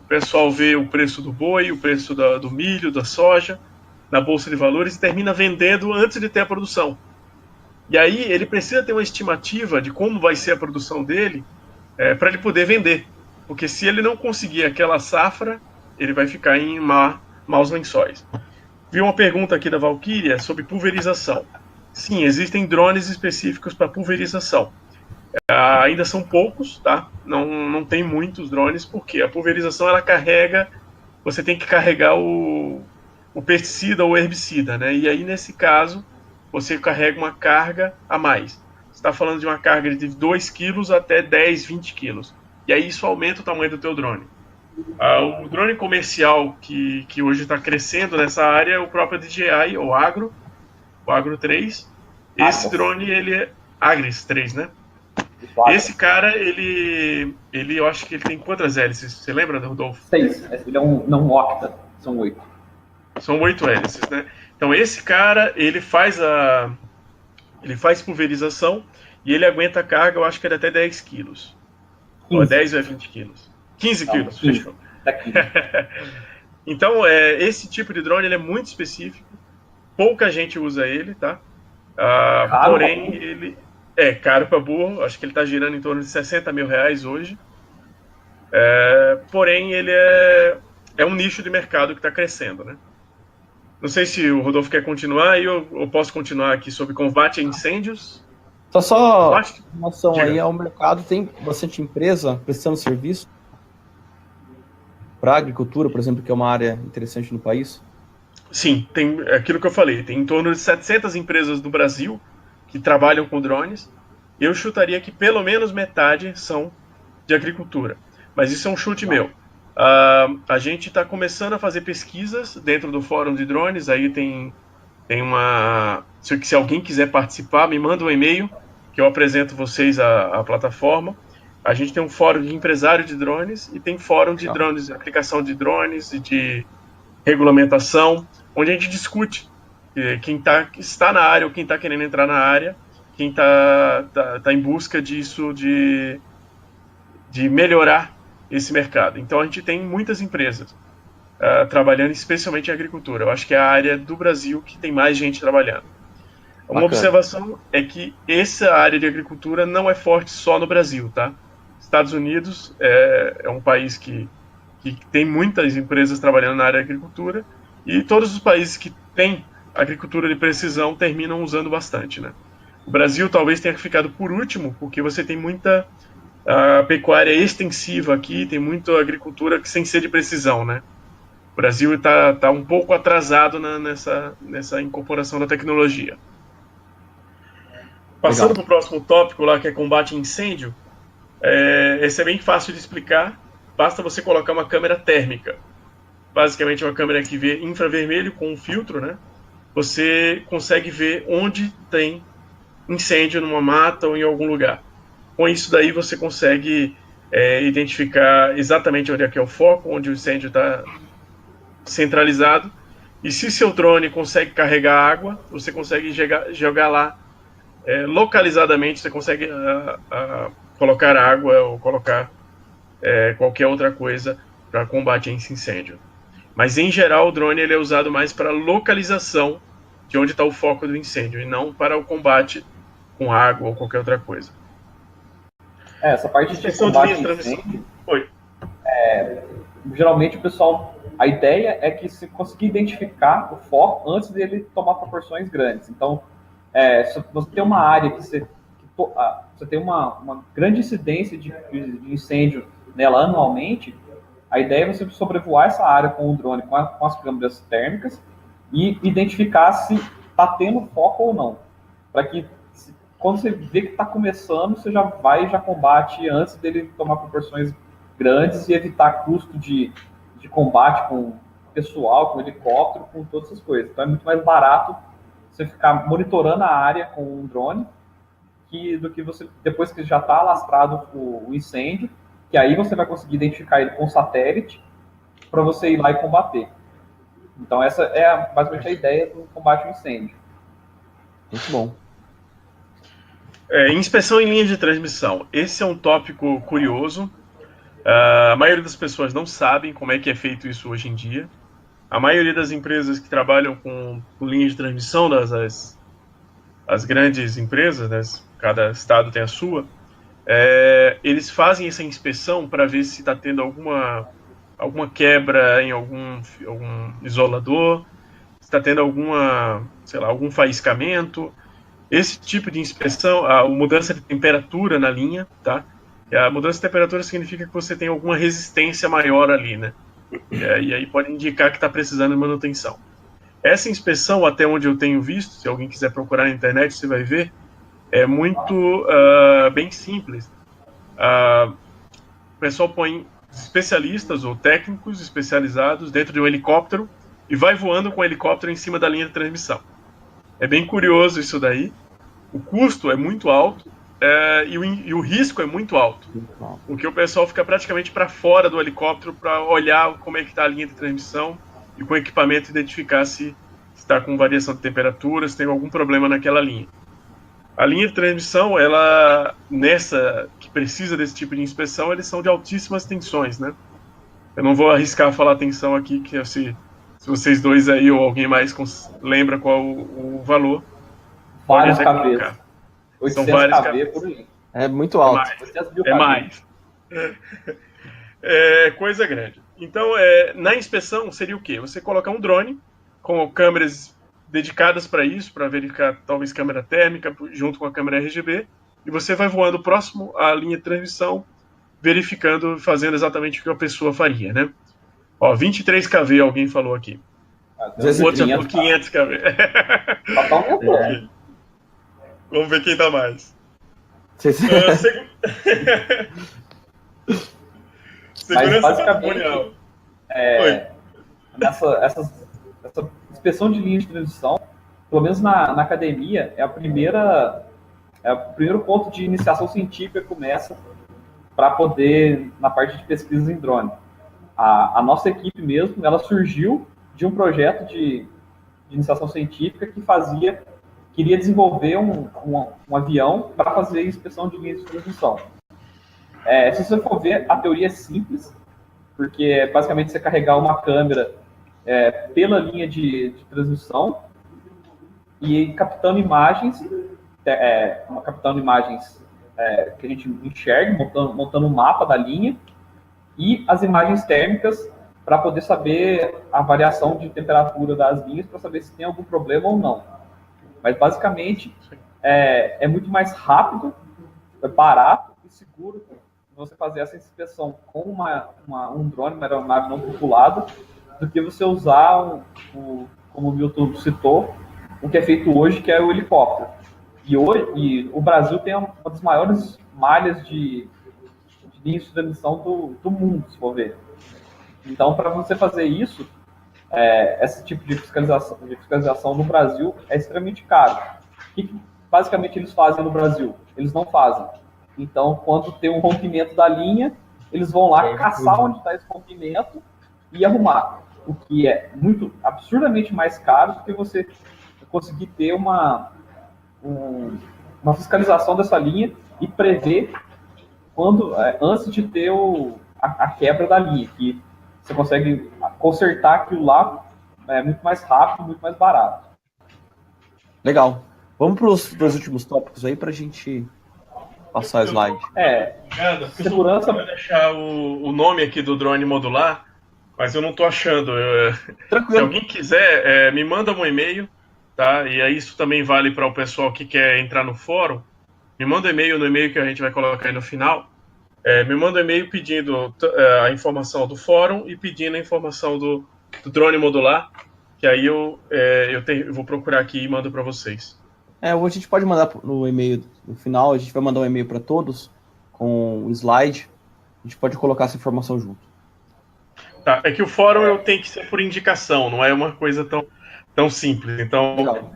O pessoal vê o preço do boi, o preço do milho, da soja, na Bolsa de Valores e termina vendendo antes de ter a produção. E aí ele precisa ter uma estimativa de como vai ser a produção dele para ele poder vender. Porque se ele não conseguir aquela safra, ele vai ficar em maus lençóis. Vi uma pergunta aqui da Valkyria sobre pulverização. Sim, existem drones específicos para pulverização. Ainda são poucos, tá? Não tem muitos drones, porque a pulverização ela carrega, você tem que carregar o pesticida ou herbicida, né? E aí nesse caso você carrega uma carga a mais. Você está falando de uma carga de 2 quilos até 10, 20 quilos. E aí isso aumenta o tamanho do teu drone. O drone comercial que hoje está crescendo nessa área é o próprio DJI, o Agro 3. Esse drone, ele é Agris 3, né? Esse cara, eu acho que ele tem quantas hélices? Você lembra, Rodolfo? 6. Ele é um octa. São 8. São 8 hélices, né? Então esse cara, ele faz pulverização e ele aguenta a carga, eu acho que é até 10 quilos. 15. Ou 10 ou 20 quilos. 15 quilos, fechou. Então, esse tipo de drone ele é muito específico. Pouca gente usa ele, tá? Porém, ele é caro para burro. Acho que ele está girando em torno de 60 mil reais hoje. Porém, ele é um nicho de mercado que está crescendo, né? Não sei se o Rodolfo quer continuar, e eu posso continuar aqui sobre combate a incêndios. Só informação aí, ao mercado tem bastante empresa prestando serviço para agricultura, por exemplo, que é uma área interessante no país. Sim, tem aquilo que eu falei, tem em torno de 700 empresas no Brasil que trabalham com drones. Eu chutaria que pelo menos metade são de agricultura, mas isso é um chute meu. A gente está começando a fazer pesquisas dentro do fórum de drones, aí tem uma... Se alguém quiser participar, me manda um e-mail que eu apresento vocês a plataforma. A gente tem um fórum de empresário de drones e tem fórum de drones, aplicação de drones e de regulamentação, onde a gente discute quem está na área ou quem está querendo entrar na área, quem está em busca disso, de melhorar esse mercado. Então a gente tem muitas empresas trabalhando especialmente em agricultura. Eu acho que é a área do Brasil que tem mais gente trabalhando. Uma observação é que essa área de agricultura não é forte só no Brasil, tá? Estados Unidos é um país que tem muitas empresas trabalhando na área de agricultura, e todos os países que têm agricultura de precisão terminam usando bastante, né? O Brasil talvez tenha ficado por último, porque você tem muita pecuária extensiva aqui, tem muita agricultura sem ser de precisão, né? O Brasil está um pouco atrasado nessa incorporação da tecnologia. Passando para o próximo tópico lá, que é combate a incêndio, esse é bem fácil de explicar. Basta você colocar uma câmera térmica. Basicamente é uma câmera que vê infravermelho com um filtro, né? Você consegue ver onde tem incêndio numa mata ou em algum lugar. Com isso daí você consegue identificar exatamente onde é que é o foco, onde o incêndio está centralizado. E se seu drone consegue carregar água, você consegue jogar lá localizadamente, você consegue colocar água ou colocar qualquer outra coisa para combate a esse incêndio. Mas em geral o drone ele é usado mais para localização de onde está o foco do incêndio e não para o combate com água ou qualquer outra coisa. Essa parte de combate a incêndio, geralmente o pessoal A ideia é que você conseguir identificar o foco antes dele tomar proporções grandes. Então, se você tem uma área que você tem uma grande incidência de incêndio nela anualmente, a ideia é você sobrevoar essa área com o drone, com as câmeras térmicas e identificar se está tendo foco ou não. Para que, quando você vê que está começando, você já combate antes dele tomar proporções grandes e evitar custo de combate com pessoal, com helicóptero, com todas essas coisas. Então é muito mais barato você ficar monitorando a área com um drone do que você, depois que já está alastrado o incêndio, que aí você vai conseguir identificar ele com satélite para você ir lá e combater. Então essa é basicamente a ideia do combate ao incêndio. Muito bom. Inspeção em linhas de transmissão. Esse é um tópico curioso. A maioria das pessoas não sabem como é que é feito isso hoje em dia. A maioria das empresas que trabalham com linhas de transmissão, as grandes empresas, né, cada estado tem a sua, eles fazem essa inspeção para ver se está tendo alguma quebra em algum isolador, se está tendo algum faiscamento. Esse tipo de inspeção, a mudança de temperatura na linha, tá? A mudança de temperatura significa que você tem alguma resistência maior ali, né? E aí pode indicar que está precisando de manutenção. Essa inspeção, até onde eu tenho visto, se alguém quiser procurar na internet, você vai ver, é muito bem simples. O pessoal põe especialistas ou técnicos especializados dentro de um helicóptero e vai voando com o helicóptero em cima da linha de transmissão. É bem curioso isso daí. O custo é muito alto e o risco é muito alto. Porque o pessoal fica praticamente para fora do helicóptero para olhar como é que está a linha de transmissão e com o equipamento identificar se está com variação de temperatura, se tem algum problema naquela linha. A linha de transmissão, nessa que precisa desse tipo de inspeção, eles são de altíssimas tensões, né? Eu não vou arriscar falar tensão aqui, que se vocês dois aí ou alguém mais lembra qual o valor. Vários kV. 800 São vários kV por aí. É muito alto. É mais. É coisa grande. Então, na inspeção seria o quê? Você colocar um drone com câmeras dedicadas para isso, para verificar talvez câmera térmica junto com a câmera RGB, e você vai voando próximo à linha de transmissão, verificando, fazendo exatamente o que a pessoa faria, né? 23 kV alguém falou aqui. O outro já falou 500 kV. Vamos ver quem dá mais. Segurança patrimonial. Essa inspeção de linha de transmissão, pelo menos na academia, é o primeiro ponto de iniciação científica que começa para poder, na parte de pesquisa em drone. A nossa equipe mesmo, ela surgiu de um projeto de iniciação científica que queria desenvolver um avião para fazer inspeção de linhas de transmissão. Se você for ver, a teoria é simples, porque é basicamente você carregar uma câmera pela linha de transmissão e captando imagens, que a gente enxerga, montando um mapa da linha, e as imagens térmicas para poder saber a variação de temperatura das linhas, para saber se tem algum problema ou não. Mas, basicamente, é muito mais rápido, barato e seguro você fazer essa inspeção com um drone, uma aeronave não tripulada, do que você usar, como o Milton citou, o que é feito hoje, que é o helicóptero. E o Brasil tem uma das maiores malhas de linhas de transmissão do mundo, se for ver. Então, para você fazer isso, esse tipo de fiscalização no Brasil é extremamente caro. O que basicamente eles fazem no Brasil? Eles não fazem. Então, quando tem um rompimento da linha, eles vão lá caçar onde está esse rompimento e arrumar. O que é absurdamente mais caro do que você conseguir ter uma fiscalização dessa linha e prever antes de ter a quebra da linha, que você consegue consertar aquilo lá muito mais rápido, muito mais barato. Legal. Vamos para os dois últimos tópicos aí para a gente passar a slide. Segurança. Vou deixar o nome aqui do drone modular, Mas eu não estou achando. Tranquilo. Se alguém quiser, me manda um e-mail, tá? E aí isso também vale para o pessoal que quer entrar no fórum. Me manda um e-mail no e-mail que a gente vai colocar aí no final. Me manda um e-mail pedindo a informação do fórum e pedindo a informação do drone modular, que aí eu vou procurar aqui e mando para vocês. A gente pode mandar no e-mail no final, a gente vai mandar um e-mail para todos com o slide. A gente pode colocar essa informação junto. Tá, é que o fórum eu tenho que ser por indicação, não é uma coisa tão simples. Então,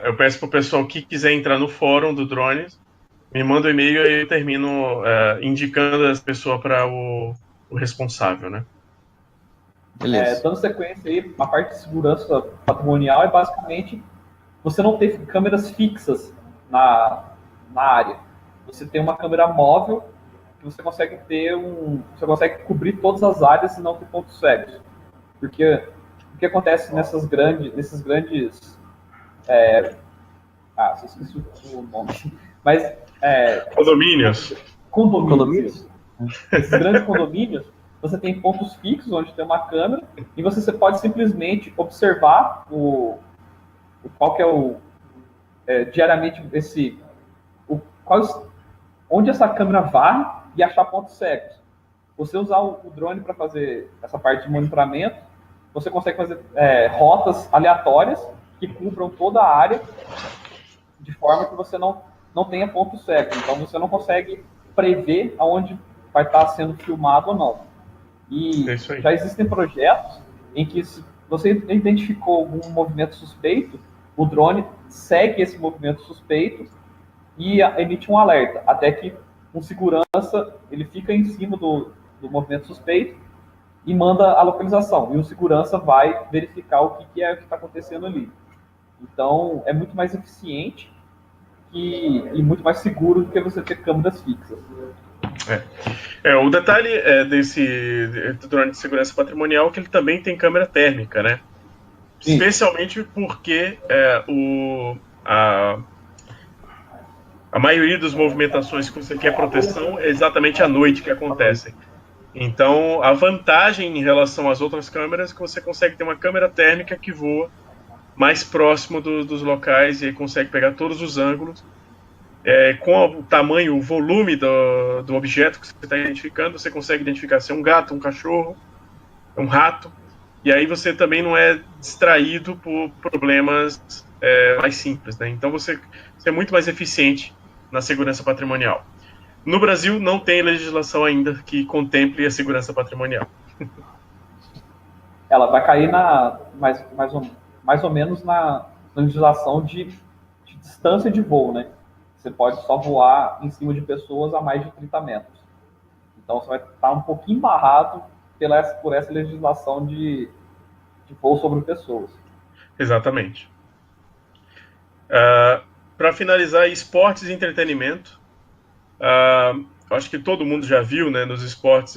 eu peço para o pessoal que quiser entrar no fórum do Drones, me manda um e-mail e eu termino indicando essa pessoa para o responsável, né? Beleza. Dando sequência aí, a parte de segurança patrimonial é basicamente você não ter câmeras fixas na área. Você tem uma câmera móvel que você consegue você consegue cobrir todas as áreas e não ter pontos cegos. Porque o que acontece nesses grandes esqueci o nome, mas condomínios. Esses grandes condomínios, você tem pontos fixos onde tem uma câmera e você pode simplesmente observar qual que é diariamente onde essa câmera vai e achar pontos cegos. Você usar o drone para fazer essa parte de monitoramento, você consegue fazer rotas aleatórias que cubram toda a área de forma que você não tenha pontos cegos. Então você não consegue prever aonde vai estar sendo filmado ou não. E já existem projetos em que, se você identificou algum movimento suspeito, o drone segue esse movimento suspeito e emite um alerta, até que um segurança ele fica em cima do movimento suspeito e manda a localização. E o segurança vai verificar o que está acontecendo ali. Então, é muito mais eficiente e muito mais seguro do que você ter câmeras fixas. O detalhe desse drone de segurança patrimonial é que ele também tem câmera térmica, né? Sim. Especialmente porque a maioria das movimentações que você quer proteção é exatamente à noite que acontecem. Então, a vantagem em relação às outras câmeras é que você consegue ter uma câmera térmica que voa mais próximo dos locais e aí consegue pegar todos os ângulos. Com o tamanho, o volume do objeto que você está identificando, você consegue identificar se é um gato, um cachorro, um rato, e aí você também não é distraído por problemas mais simples, né? Então você é muito mais eficiente na segurança patrimonial. No Brasil não tem legislação ainda que contemple a segurança patrimonial. Ela vai cair mais ou menos na legislação de distância de voo, né? Você pode só voar em cima de pessoas a mais de 30 metros. Então você vai estar um pouquinho barrado por essa legislação de voo sobre pessoas. Exatamente. Para finalizar, esportes e entretenimento. Acho que todo mundo já viu, né? Nos esportes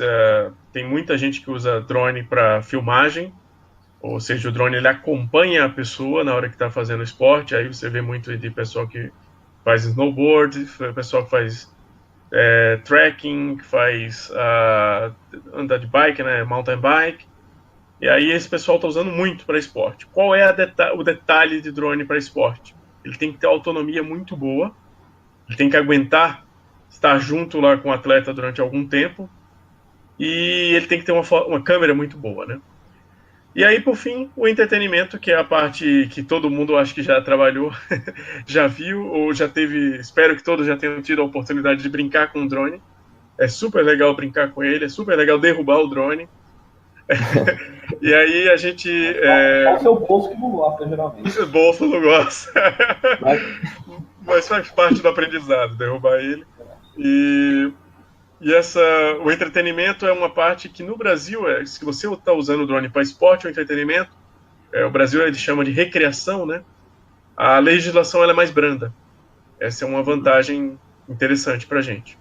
tem muita gente que usa drone para filmagem, ou seja, o drone ele acompanha a pessoa na hora que está fazendo o esporte. Aí você vê muito de pessoal que faz snowboard, pessoal que faz trekking, que faz andar de bike, né, mountain bike. E aí esse pessoal está usando muito para esporte. Qual é o detalhe de drone para esporte? Ele tem que ter autonomia muito boa, ele tem que aguentar estar junto lá com o atleta durante algum tempo e ele tem que ter uma câmera muito boa, né? E aí, por fim, o entretenimento, que é a parte que todo mundo acho que já trabalhou, já viu, ou já teve, espero que todos já tenham tido a oportunidade de brincar com o drone. É super legal brincar com ele, é super legal derrubar o drone. E aí a gente... É o seu bolso que não gosta, geralmente. O bolso não gosta. Mas faz parte do aprendizado, derrubar ele. E o entretenimento é uma parte que no Brasil, se você está usando o drone para esporte ou entretenimento, o Brasil ele chama de recreação, né? A legislação ela é mais branda. Essa é uma vantagem interessante para a gente.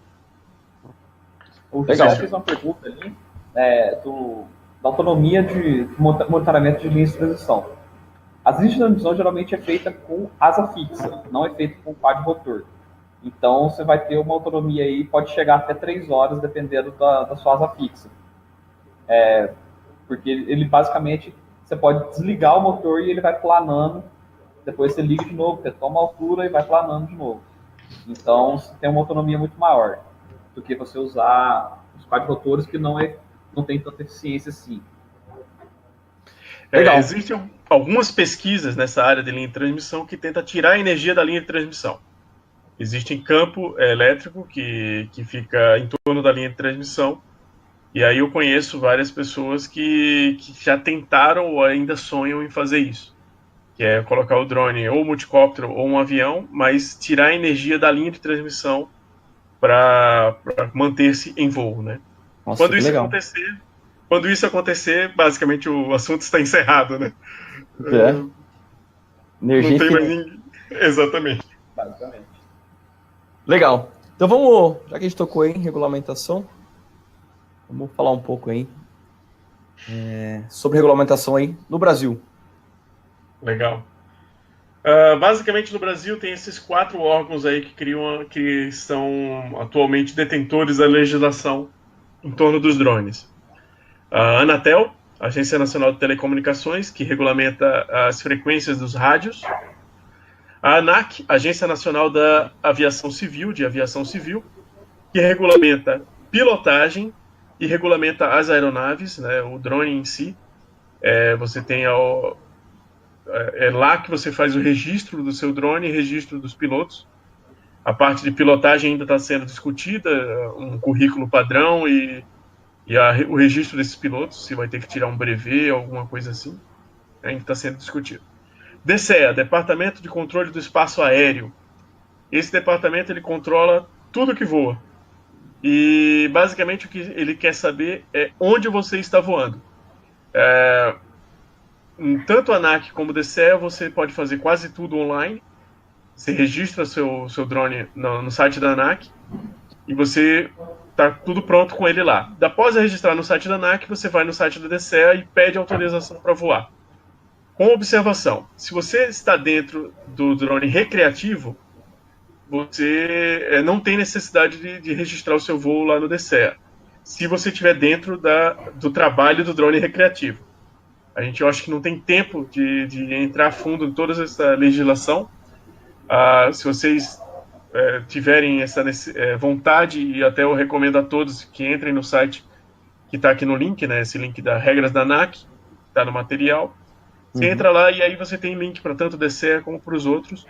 O José fez uma pergunta ali da autonomia de monitoramento de linhas de transmissão. As linhas de transmissão geralmente é feita com asa fixa, não é feita com quadrotor. Então, você vai ter uma autonomia aí, pode chegar até 3 horas, dependendo da sua asa fixa. porque ele basicamente, você pode desligar o motor e ele vai planando, depois você liga de novo, você toma altura e vai planando de novo. Então, você tem uma autonomia muito maior do que você usar os quadrotores que não tem tanta eficiência assim. Existem algumas pesquisas nessa área de linha de transmissão que tentam tirar a energia da linha de transmissão. Existe campo elétrico que fica em torno da linha de transmissão, e aí eu conheço várias pessoas que já tentaram ou ainda sonham em fazer isso, que é colocar o drone ou multicóptero ou um avião, mas tirar a energia da linha de transmissão para manter-se em voo, né? Nossa, Quando isso acontecer, basicamente o assunto está encerrado, né? Energia não tem mais ninguém. Exatamente. Basicamente. Legal. Então vamos, já que a gente tocou em regulamentação, vamos falar um pouco aí sobre regulamentação aí no Brasil. Legal. Basicamente no Brasil tem esses 4 órgãos aí que são atualmente detentores da legislação em torno dos drones. A Anatel, Agência Nacional de Telecomunicações, que regulamenta as frequências dos rádios. A ANAC, Agência Nacional da Aviação Civil, que regulamenta pilotagem e regulamenta as aeronaves, né, o drone em si. Você tem lá que você faz o registro do seu drone e registro dos pilotos. A parte de pilotagem ainda está sendo discutida, um currículo padrão e o registro desses pilotos, se vai ter que tirar um brevet, alguma coisa assim, ainda está sendo discutido. DCEA, Departamento de Controle do Espaço Aéreo. Esse departamento ele controla tudo que voa. E basicamente o que ele quer saber é onde você está voando. Tanto a ANAC como o DCEA, você pode fazer quase tudo online. Você registra seu drone no site da ANAC e você está tudo pronto com ele lá. Após registrar no site da ANAC, você vai no site da DCEA e pede autorização para voar. Com observação, se você está dentro do drone recreativo, você não tem necessidade de registrar o seu voo lá no DCEA. Se você estiver dentro do trabalho do drone recreativo. Eu acho que não tem tempo de entrar a fundo em toda essa legislação. Se vocês tiverem essa vontade, e até eu recomendo a todos que entrem no site que está aqui no link, né, esse link das regras da ANAC, está no material. Você entra lá e aí você tem link para tanto o DCEA como para os outros.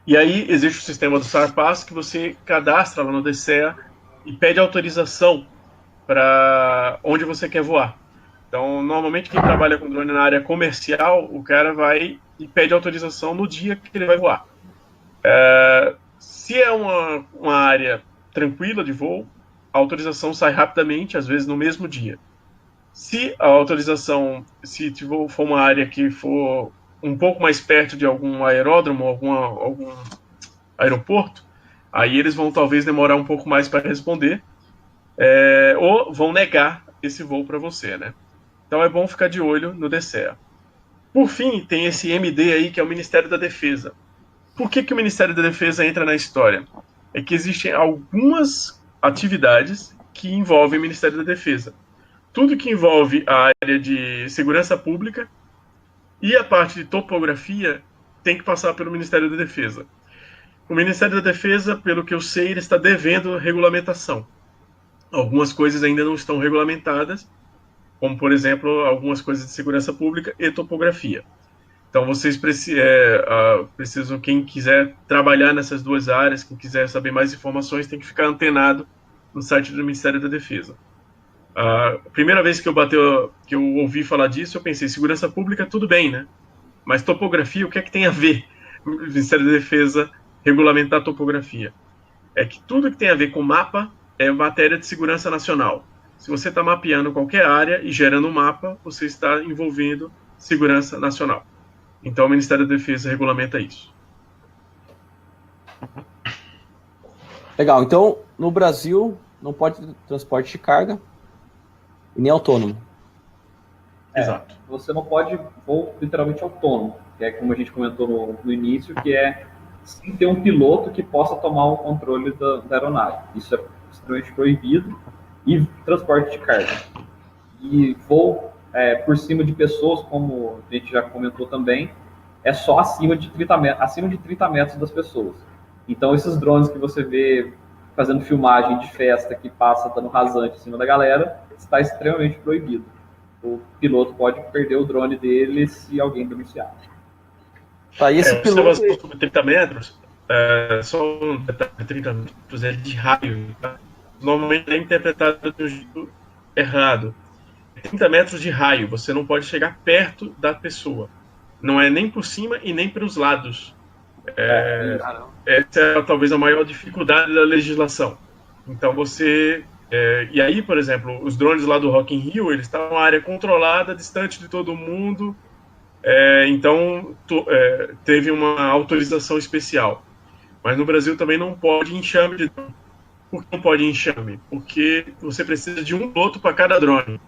E aí existe o sistema do SARPAS que você cadastra lá no DCEA e pede autorização para onde você quer voar. Então, normalmente quem trabalha com drone na área comercial, o cara vai e pede autorização no dia que ele vai voar. Se é uma área tranquila de voo, a autorização sai rapidamente, às vezes no mesmo dia. Se a autorização, se for uma área que for um pouco mais perto de algum aeródromo, algum aeroporto, aí eles vão talvez demorar um pouco mais para responder, ou vão negar esse voo para você, né? Então é bom ficar de olho no DCEA. Por fim, tem esse MD aí, que é o Ministério da Defesa. Por que o Ministério da Defesa entra na história? É que existem algumas atividades que envolvem o Ministério da Defesa. Tudo que envolve a área de segurança pública e a parte de topografia tem que passar pelo Ministério da Defesa. O Ministério da Defesa, pelo que eu sei, ele está devendo regulamentação. Algumas coisas ainda não estão regulamentadas, como, por exemplo, algumas coisas de segurança pública e topografia. Então, vocês precisam, quem quiser trabalhar nessas duas áreas, quem quiser saber mais informações, tem que ficar antenado no site do Ministério da Defesa. A primeira vez que eu ouvi falar disso, eu pensei, segurança pública, tudo bem, né? Mas topografia, o que é que tem a ver o Ministério da Defesa regulamentar a topografia? É que tudo que tem a ver com mapa é matéria de segurança nacional. Se você está mapeando qualquer área e gerando um mapa, você está envolvendo segurança nacional. Então, o Ministério da Defesa regulamenta isso. Legal. Então, no Brasil, não pode ter transporte de carga e nem autônomo. Exato. Você não pode voo literalmente autônomo, que é como a gente comentou no início, que é sem ter um piloto que possa tomar o controle da aeronave. Isso é extremamente proibido. E transporte de carga. e voo por cima de pessoas, como a gente já comentou também, é só acima de 30 metros das pessoas. Então, esses drones que você vê fazendo filmagem de festa que passa dando rasante em cima da galera, está extremamente proibido. O piloto pode perder o drone dele se alguém denunciar. Tá, e esse piloto... sobre 30 metros, só um detalhe, 30 metros é de raio, tá? Normalmente é interpretado de um jeito errado. 30 metros de raio, você não pode chegar perto da pessoa. Não é nem por cima e nem pelos lados. Essa é talvez a maior dificuldade da legislação. Então você... e aí, por exemplo, os drones lá do Rock in Rio, eles estavam numa área controlada, distante de todo mundo, então teve uma autorização especial. Mas no Brasil também não pode enxame de drone. Por que não pode enxame? Porque você precisa de um piloto para cada drone.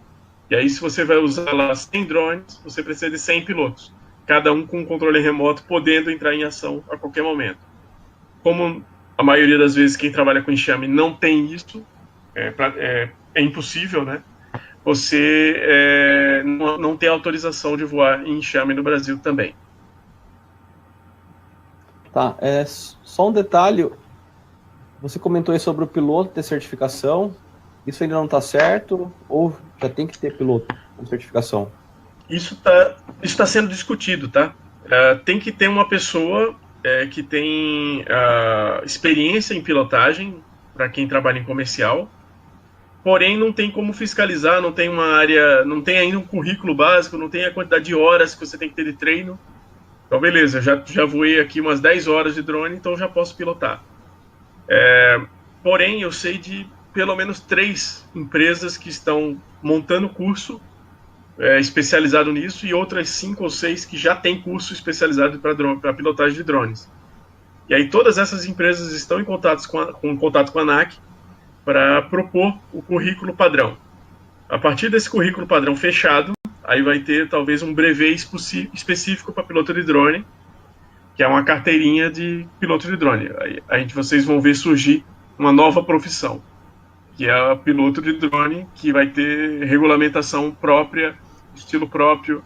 E aí, se você vai usar lá 100 drones, você precisa de 100 pilotos. Cada um com um controle remoto, podendo entrar em ação a qualquer momento. Como a maioria das vezes quem trabalha com enxame não tem isso, é impossível, né? Você não tem autorização de voar em enxame no Brasil também. Tá, só um detalhe, você comentou aí sobre o piloto ter certificação, isso ainda não está certo, ou já tem que ter piloto com certificação? Isso tá sendo discutido, tá? Tem que ter uma pessoa que tem experiência em pilotagem, para quem trabalha em comercial, porém não tem como fiscalizar, não tem uma área, não tem ainda um currículo básico, não tem a quantidade de horas que você tem que ter de treino. Então, beleza, já voei aqui umas 10 horas de drone, então já posso pilotar. Porém, eu sei de pelo menos 3 empresas que estão montando curso especializado nisso, e outras 5 ou 6 que já têm curso especializado para pilotagem de drones. E aí todas essas empresas estão em contato com a ANAC para propor o currículo padrão. A partir desse currículo padrão fechado, aí vai ter talvez um brevet específico para piloto de drone, que é uma carteirinha de piloto de drone. Aí vocês vão ver surgir uma nova profissão, que é a piloto de drone, que vai ter regulamentação própria, estilo próprio.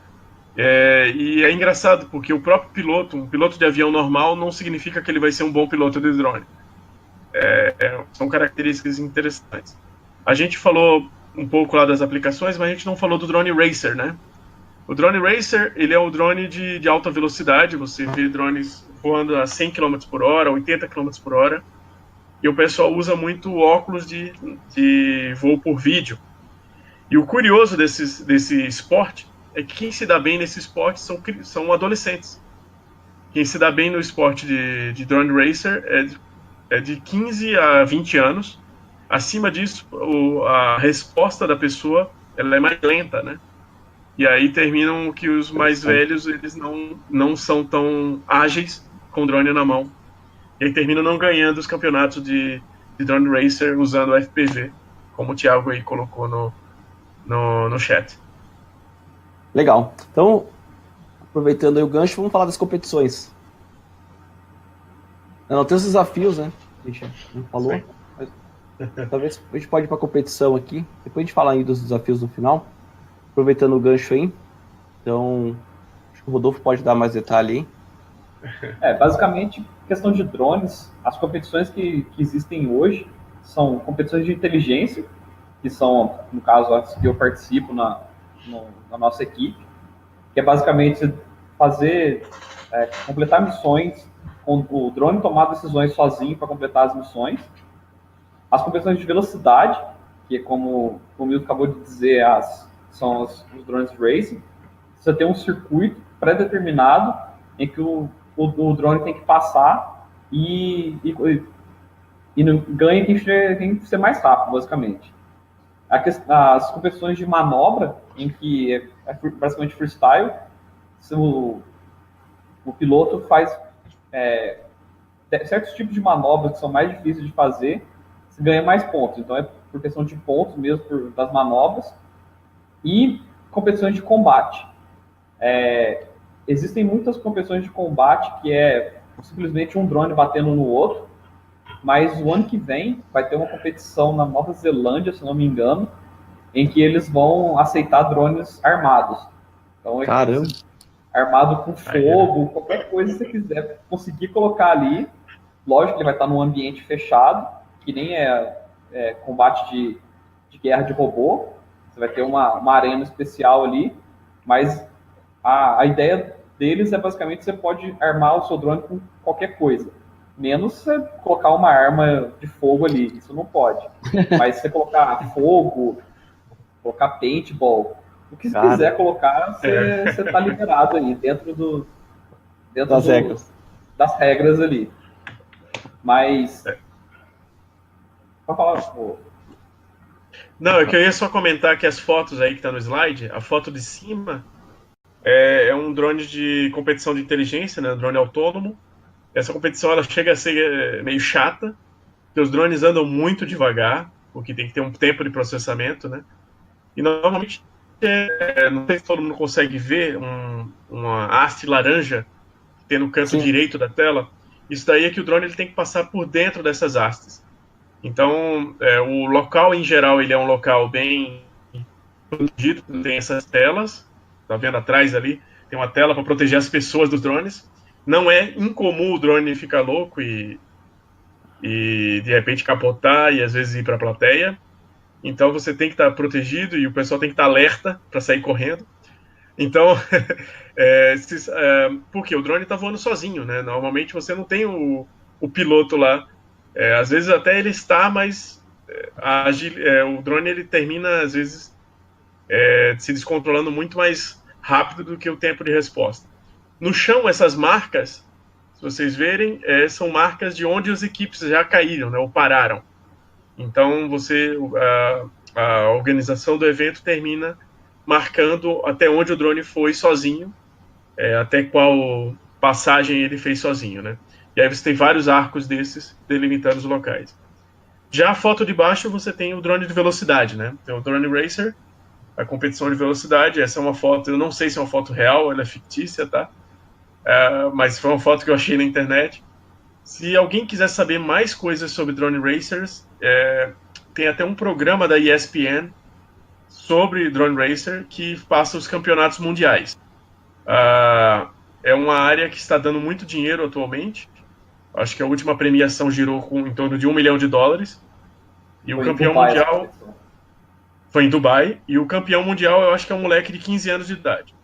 E é engraçado, porque o próprio piloto, um piloto de avião normal, não significa que ele vai ser um bom piloto de drone. São características interessantes. A gente falou um pouco lá das aplicações, mas a gente não falou do Drone Racer, né? O Drone Racer, ele é o drone de alta velocidade, você vê drones voando a 100 km por hora, 80 km por hora, e o pessoal usa muito óculos de voo por vídeo. E o curioso desse esporte é que quem se dá bem nesse esporte são adolescentes. Quem se dá bem no esporte de Drone Racer é de 15 a 20 anos. Acima disso, a resposta da pessoa ela é mais lenta, né? E aí terminam que os mais velhos eles não são tão ágeis com o drone na mão. E aí terminam não ganhando os campeonatos de Drone Racer usando o FPV, como o Thiago aí colocou no chat. Legal. Então, aproveitando aí o gancho, vamos falar das competições. Não, tem os desafios, né? A gente não falou. Mas, talvez a gente pode ir para a competição aqui. Depois a gente fala aí dos desafios no final. Aproveitando o gancho aí. Então, acho que o Rodolfo pode dar mais detalhe aí. Basicamente, questão de drones, as competições que existem hoje são competições de inteligência, que são, no caso, as que eu participo na nossa equipe, que é basicamente completar missões com o drone tomar decisões sozinho para completar as missões. As competições de velocidade, que é como o Milton acabou de dizer, são os drones racing. Você tem um circuito pré-determinado em que o drone tem que passar e não ganha quem ser mais rápido, basicamente. As competições de manobra, em que é basicamente freestyle, o piloto faz certos tipos de manobras que são mais difíceis de fazer, se ganha mais pontos. Então é por questão de pontos mesmo, das manobras. E competições de combate. Existem muitas competições de combate que é simplesmente um drone batendo no outro, mas o ano que vem vai ter uma competição na Nova Zelândia, se não me engano, em que eles vão aceitar drones armados. Então, Caramba! Armado com fogo, qualquer coisa que você quiser conseguir colocar ali. Lógico que ele vai estar num ambiente fechado, que nem combate de guerra de robô. Você vai ter uma arena especial ali, mas a ideia deles é basicamente você pode armar o seu drone com qualquer coisa. Menos você colocar uma arma de fogo ali, isso não pode. Mas se você colocar fogo, colocar paintball, o que você quiser colocar, você tá liberado aí, dentro das regras ali. Mas... Pode falar, pô. Não, eu queria só comentar que as fotos aí que tá no slide, a foto de cima é um drone de competição de inteligência, né? Um drone autônomo. Essa competição ela chega a ser meio chata, porque os drones andam muito devagar, porque tem que ter um tempo de processamento, né? E normalmente, não sei se todo mundo consegue ver uma haste laranja que tem no canto direito da tela. Isso daí é que o drone ele tem que passar por dentro dessas hastes. Então, o local em geral ele é um local bem protegido, tem essas telas, tá vendo atrás ali? Tem uma tela para proteger as pessoas dos drones. Não é incomum o drone ficar louco e de repente capotar e às vezes ir para a plateia. Então você tem que estar protegido e o pessoal tem que estar alerta para sair correndo. Então, porque o drone está voando sozinho, né? Normalmente você não tem o piloto lá. Às vezes até ele está, mas o drone ele termina às vezes se descontrolando muito mais rápido do que o tempo de resposta. No chão, essas marcas, se vocês verem, são marcas de onde as equipes já caíram, né, ou pararam. Então, a organização do evento termina marcando até onde o drone foi sozinho, até qual passagem ele fez sozinho, né? E aí você tem vários arcos desses delimitando os locais. Já a foto de baixo você tem o drone de velocidade, né? Tem o Drone Racer, a competição de velocidade. Essa é uma foto, eu não sei se é uma foto real, ela é fictícia, tá? Mas foi uma foto que eu achei na internet. Se alguém quiser saber mais coisas sobre Drone Racers, tem até um programa da ESPN sobre Drone Racer que passa os campeonatos mundiais. É uma área que está dando muito dinheiro atualmente. Acho que a última premiação girou em torno de $1 milhão. E o campeão mundial foi em Dubai. E o campeão mundial eu acho que é um moleque de 15 anos de idade.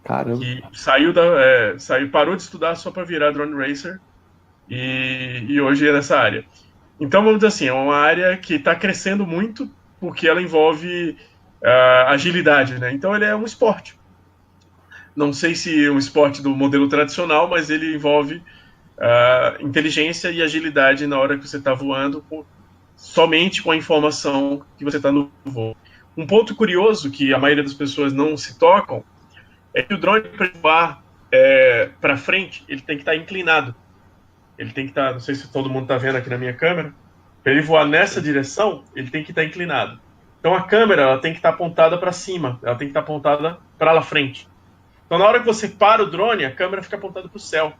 Caramba. Que parou de estudar só para virar Drone Racer e hoje é nessa área. Então, vamos dizer assim, é uma área que está crescendo muito porque ela envolve agilidade, né? Então, ele é um esporte. Não sei se é um esporte do modelo tradicional, mas ele envolve inteligência e agilidade na hora que você está voando, somente com a informação que você está no voo. Um ponto curioso que a maioria das pessoas não se tocam é que o drone, para voar para frente, ele tem que estar inclinado. Ele tem que estar, não sei se todo mundo está vendo aqui na minha câmera, para ele voar nessa direção, ele tem que estar inclinado. Então a câmera ela tem que estar apontada para cima, ela tem que estar apontada para lá frente. Então na hora que você para o drone, a câmera fica apontada para o céu.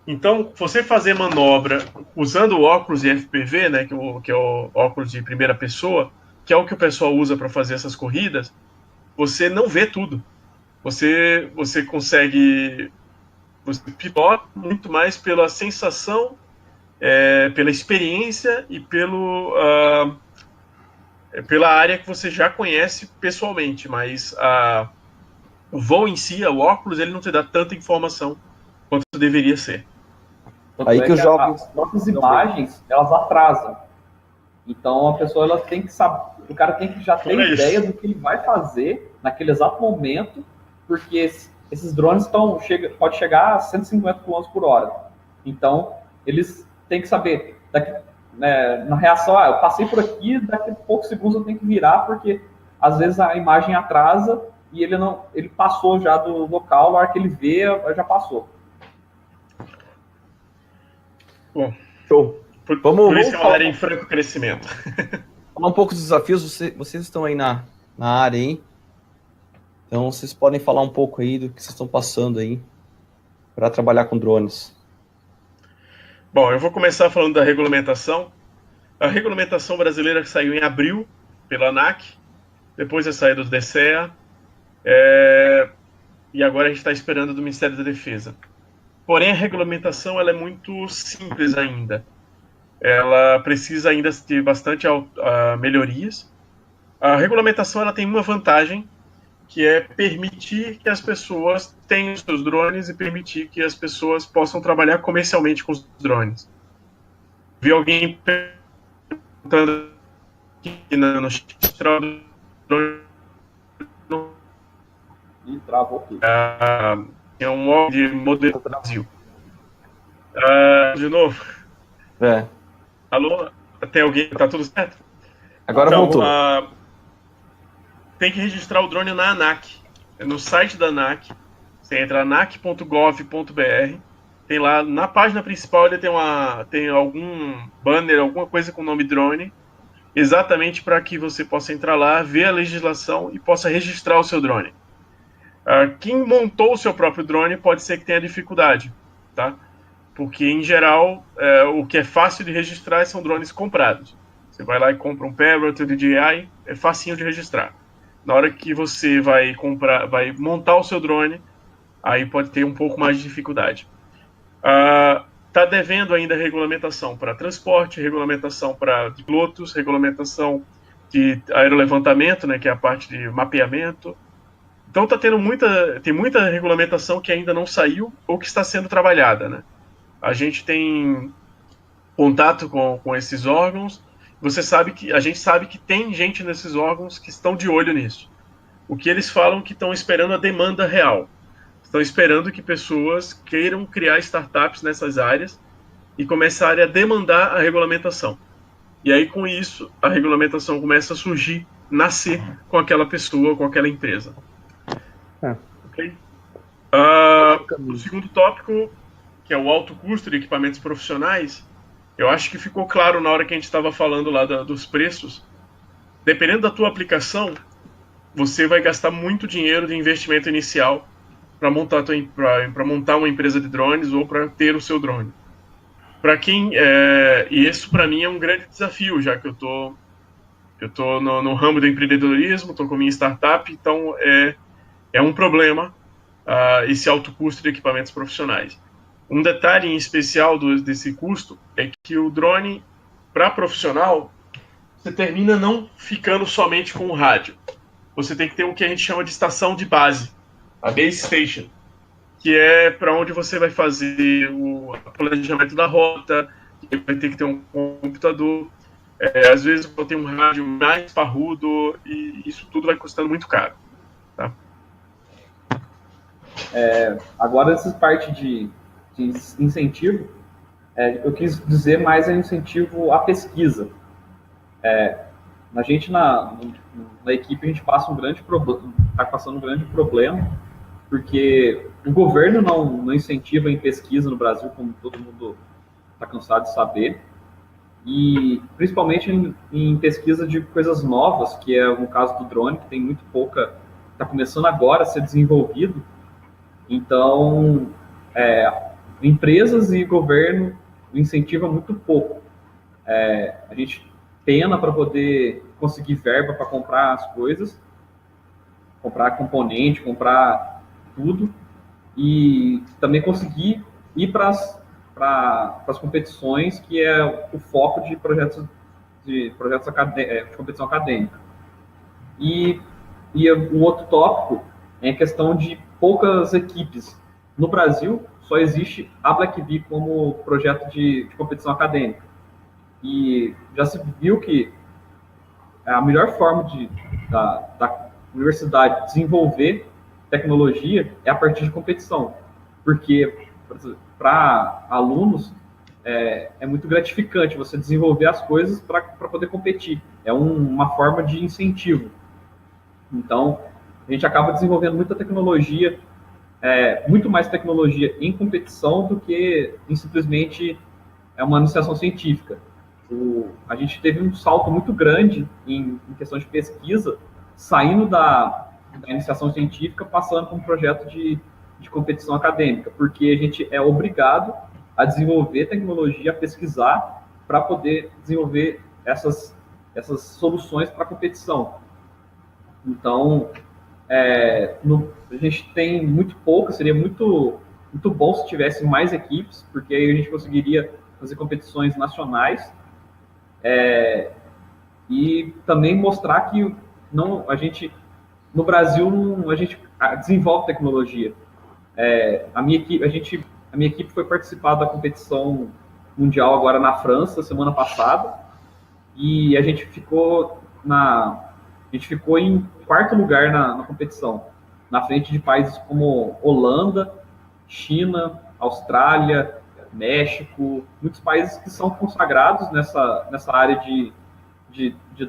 Então, você fazer manobra usando o óculos de FPV, né, que é o óculos de primeira pessoa, que é o que o pessoal usa para fazer essas corridas, você não vê tudo. Você consegue... Você pilota muito mais pela sensação, pela experiência e pela área que você já conhece pessoalmente, mas o voo em si, o óculos, ele não te dá tanta informação quanto deveria ser. Aí que as nossas imagens, elas atrasam. Então a pessoa ela tem que saber, o cara tem que já ter ideia do que ele vai fazer naquele exato momento, porque esses drones pode chegar a 150 km por hora. Então eles têm que saber, na reação, eu passei por aqui, daqui a poucos segundos eu tenho que virar, porque às vezes a imagem atrasa e ele passou já do local, na hora que ele vê, já passou. Bom, show. Por isso que é uma área em franco crescimento. Falar um pouco dos desafios, vocês estão aí na área, hein? Então, vocês podem falar um pouco aí do que vocês estão passando aí para trabalhar com drones. Bom, eu vou começar falando da regulamentação. A regulamentação brasileira que saiu em abril pela ANAC, depois ia sair do DCEA, e agora a gente está esperando do Ministério da Defesa. Porém, a regulamentação ela é muito simples ainda. Ela precisa ainda ter bastante melhorias. A regulamentação ela tem uma vantagem, que é permitir que as pessoas tenham seus drones e permitir que as pessoas possam trabalhar comercialmente com os drones. Vi alguém perguntando aqui no drone. E travou tudo. É um órgão de modelo do Brasil. De novo. Alô? Tem alguém? Tá tudo certo? Agora então, voltou. Tem que registrar o drone na ANAC. No site da ANAC. Você entra anac.gov.br. Tem lá, na página principal, ele tem algum banner, alguma coisa com o nome drone. Exatamente para que você possa entrar lá, ver a legislação e possa registrar o seu drone. Quem montou o seu próprio drone pode ser que tenha dificuldade, tá? Porque, em geral, o que é fácil de registrar são drones comprados. Você vai lá e compra um Parrot ou DJI, é facinho de registrar. Na hora que você vai montar o seu drone, aí pode ter um pouco mais de dificuldade. Está devendo ainda regulamentação para transporte, regulamentação para pilotos, regulamentação de aerolevantamento, né, que é a parte de mapeamento. Então tem muita regulamentação que ainda não saiu ou que está sendo trabalhada, né? A gente tem contato com esses órgãos. A gente sabe que tem gente nesses órgãos que estão de olho nisso. O que eles falam que estão esperando a demanda real. Estão esperando que pessoas queiram criar startups nessas áreas e começarem a demandar a regulamentação. E aí, com isso, a regulamentação começa a surgir, nascer com aquela pessoa, com aquela empresa. Okay? O segundo tópico, que é o alto custo de equipamentos profissionais, eu acho que ficou claro na hora que a gente estava falando lá dos preços. Dependendo da tua aplicação, você vai gastar muito dinheiro de investimento inicial para montar uma empresa de drones ou para ter o seu drone. E isso para mim é um grande desafio, já que eu tô no ramo do empreendedorismo, estou com minha startup, então é um problema esse alto custo de equipamentos profissionais. Um detalhe em especial desse custo é que o drone, para profissional, você termina não ficando somente com o rádio. Você tem que ter o que a gente chama de estação de base, a base station, que é para onde você vai fazer o planejamento da rota, que vai ter que ter um computador, às vezes vai ter um rádio mais parrudo, e isso tudo vai custando muito caro. Tá? Agora, essa parte de incentivo, eu quis dizer mais incentivo à pesquisa. A gente, na equipe, a gente passa está passando um grande problema, porque o governo não incentiva em pesquisa no Brasil, como todo mundo está cansado de saber, e principalmente em pesquisa de coisas novas, que é o caso do drone, que tem muito pouca, está começando agora a ser desenvolvido. Então, empresas e governo incentivam muito pouco. A gente pena para poder conseguir verba para comprar as coisas, comprar componente, comprar tudo, e também conseguir ir para as competições, que é o foco de projetos de competição acadêmica. E o outro tópico é a questão de poucas equipes. No Brasil, só existe a Black Bee como projeto de competição acadêmica. E já se viu que a melhor forma da universidade desenvolver tecnologia é a partir de competição. Porque, para alunos, é muito gratificante você desenvolver as coisas para poder competir. É uma forma de incentivo. Então, a gente acaba desenvolvendo muita tecnologia, muito mais tecnologia em competição do que em simplesmente uma iniciação científica. A gente teve um salto muito grande em questão de pesquisa, saindo da iniciação científica, passando para um projeto de competição acadêmica, porque a gente é obrigado a desenvolver tecnologia, a pesquisar, para poder desenvolver essas soluções para a competição. Então, a gente tem muito pouco, seria muito bom se tivesse mais equipes, porque aí a gente conseguiria fazer competições nacionais e também mostrar que a gente, no Brasil, a gente desenvolve tecnologia. A minha equipe foi participar da competição mundial agora na França, semana passada, e a gente ficou em quarto lugar na competição, na frente de países como Holanda, China, Austrália, México, muitos países que são consagrados nessa área de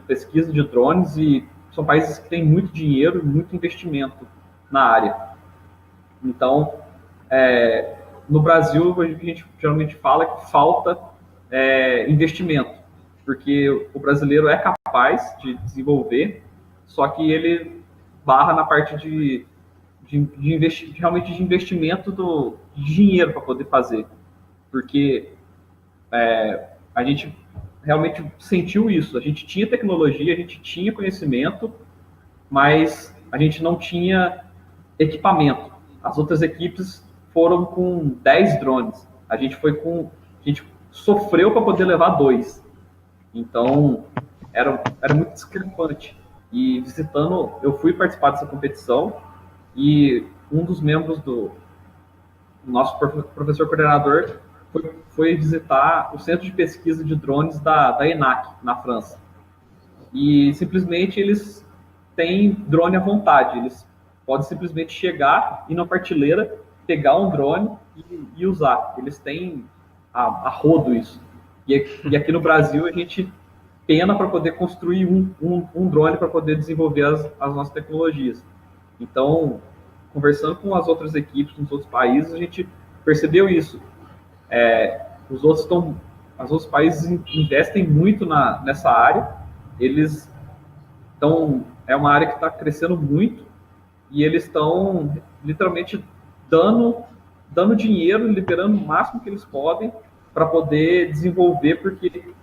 pesquisa de drones, e são países que têm muito dinheiro e muito investimento na área. Então, no Brasil, a gente geralmente fala que falta investimento, porque o brasileiro é capaz de desenvolver, só que ele barra na parte realmente de investimento de dinheiro para poder fazer, porque a gente realmente sentiu isso. A gente tinha tecnologia, a gente tinha conhecimento, mas a gente não tinha equipamento. As outras equipes foram com 10 drones. A gente sofreu para poder levar 2. Então, era muito discrepante. E eu fui participar dessa competição, e um dos membros do nosso professor coordenador foi visitar o centro de pesquisa de drones da ENAC, na França. E simplesmente eles têm drone à vontade. Eles podem simplesmente chegar, ir na prateleira, pegar um drone e usar. Eles têm a rodo isso. E aqui no Brasil a gente pena para poder construir um drone para poder desenvolver as nossas tecnologias. Então, conversando com as outras equipes nos outros países, a gente percebeu isso. Os outros países investem muito nessa área. É uma área que está crescendo muito, e eles estão literalmente dando dinheiro, liberando o máximo que eles podem para poder desenvolver, porque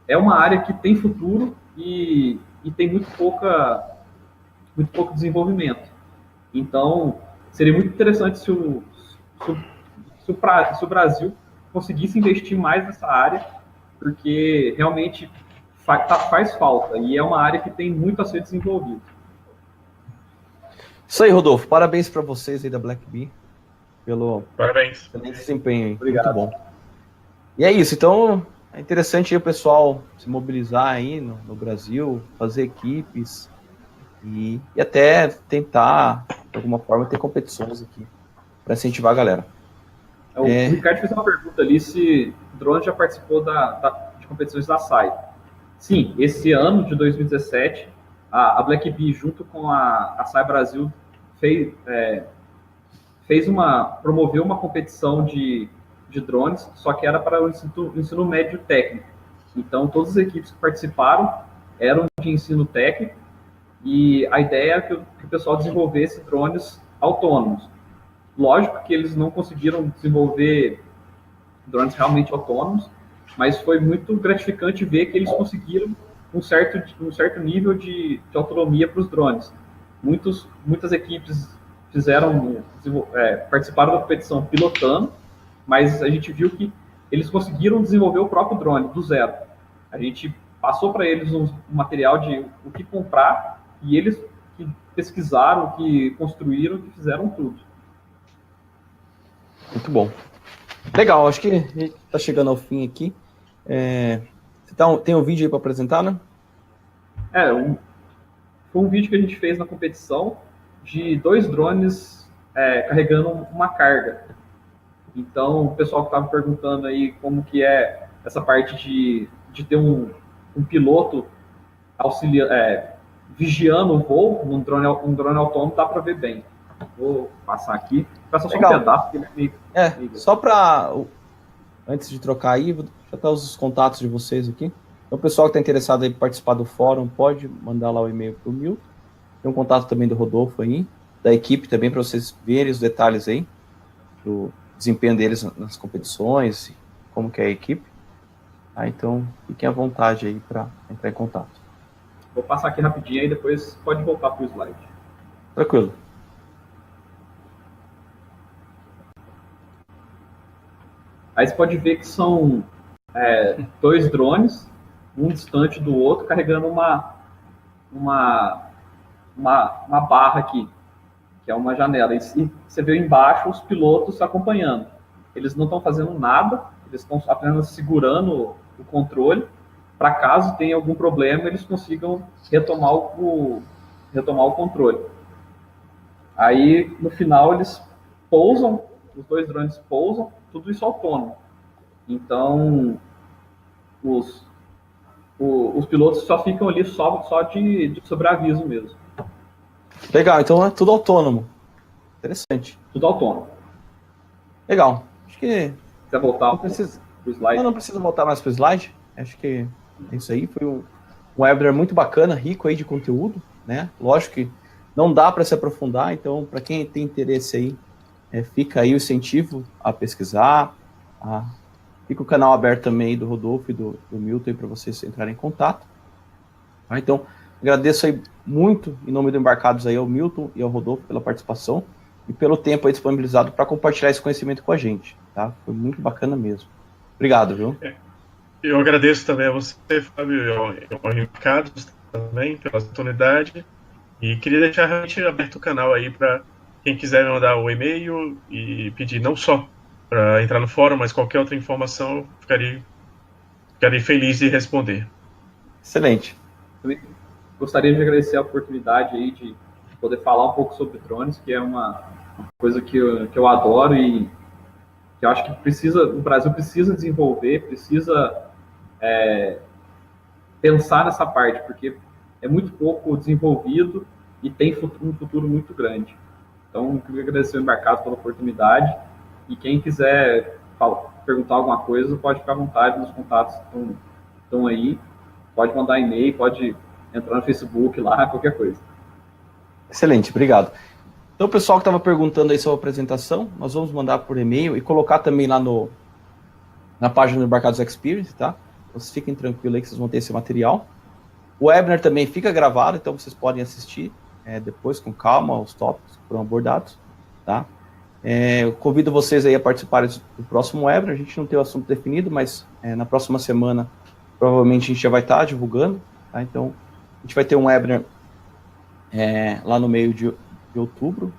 é uma área que tem futuro e tem muito pouco desenvolvimento. Então, seria muito interessante se o Brasil conseguisse investir mais nessa área, porque realmente faz falta, e é uma área que tem muito a ser desenvolvida. Isso aí, Rodolfo. Parabéns para vocês aí da Black Bee pelo Parabéns. desempenho aí. Obrigado. Muito bom. E é isso. Então, é interessante aí o pessoal se mobilizar aí no Brasil, fazer equipes e até tentar, de alguma forma, ter competições aqui para incentivar a galera. O Ricardo fez uma pergunta ali se o drone já participou de competições da SAI. Sim, esse ano de 2017, a Black Bee, junto com a SAI Brasil, promoveu uma competição de drones, só que era para o ensino médio técnico. Então, todas as equipes que participaram eram de ensino técnico, e a ideia é que o pessoal desenvolvesse drones autônomos. Lógico que eles não conseguiram desenvolver drones realmente autônomos, mas foi muito gratificante ver que eles conseguiram um certo nível de autonomia para os drones. Muitas equipes participaram da competição pilotando, mas a gente viu que eles conseguiram desenvolver o próprio drone do zero. A gente passou para eles um material de o que comprar, e eles que pesquisaram, que construíram, que fizeram tudo. Muito bom. Legal, acho que a gente está chegando ao fim aqui. Tem um vídeo aí para apresentar, né? Foi um vídeo que a gente fez na competição de 2 drones carregando uma carga. Então, o pessoal que estava perguntando aí como que é essa parte de ter um piloto vigiando o voo, um drone autônomo, dá para ver bem. Vou passar aqui. Peço só um pedaço. Só para... Antes de trocar aí, vou botar os contatos de vocês aqui. Então, o pessoal que está interessado em participar do fórum, pode mandar lá o e-mail para o Milton. Tem um contato também do Rodolfo aí, da equipe também, para vocês verem os detalhes aí, do desempenho deles nas competições, como que é a equipe. Então, fiquem à vontade aí para entrar em contato. Vou passar aqui rapidinho e depois pode voltar para o slide. Tranquilo. Aí você pode ver que são 2 drones, um distante do outro, carregando uma barra aqui, que é uma janela. E você vê embaixo os pilotos acompanhando. Eles não estão fazendo nada, eles estão apenas segurando o controle, para caso tenha algum problema, eles consigam retomar o controle. Aí, no final, eles pousam, os 2 drones pousam, tudo isso autônomo. Então, os pilotos só ficam ali só de sobreaviso mesmo. Legal, então é tudo autônomo. Interessante. Tudo autônomo. Legal. Acho que... Quer voltar pro slide? Não precisa voltar mais pro slide. Acho que é isso aí. Foi um webinar muito bacana, rico aí de conteúdo, né? Lógico que não dá para se aprofundar, então, para quem tem interesse aí, fica aí o incentivo a pesquisar. Fica o canal aberto também do Rodolfo e do Milton para vocês entrarem em contato. Então, agradeço aí muito, em nome do Embarcados, aí, ao Milton e ao Rodolfo pela participação e pelo tempo aí disponibilizado para compartilhar esse conhecimento com a gente. Tá? Foi muito bacana mesmo. Obrigado, viu? Eu agradeço também a você, Fábio, e ao Ricardo também pela oportunidade. E queria deixar realmente aberto o canal aí para quem quiser me mandar o e-mail e pedir não só para entrar no fórum, mas qualquer outra informação, ficaria feliz de responder. Excelente. Eu gostaria de agradecer a oportunidade aí de poder falar um pouco sobre drones, que é uma coisa que eu adoro e que eu acho que o Brasil precisa desenvolver, precisa pensar nessa parte, porque é muito pouco desenvolvido e tem um futuro muito grande. Então, eu queria agradecer ao Embarcado pela oportunidade e quem quiser perguntar alguma coisa, pode ficar à vontade, nos contatos estão aí, pode mandar e-mail, pode entrar no Facebook lá, qualquer coisa. Excelente, obrigado. Então, o pessoal que estava perguntando aí sobre a apresentação, nós vamos mandar por e-mail e colocar também lá na página do Embarcados Experience, tá? Vocês fiquem tranquilos aí que vocês vão ter esse material. O webinar também fica gravado, então vocês podem assistir depois com calma os tópicos que foram abordados, tá? Eu convido vocês aí a participarem do próximo webinar. A gente não tem o assunto definido, mas na próxima semana provavelmente a gente já vai estar divulgando, tá? Então, a gente vai ter um webinar lá no meio de outubro,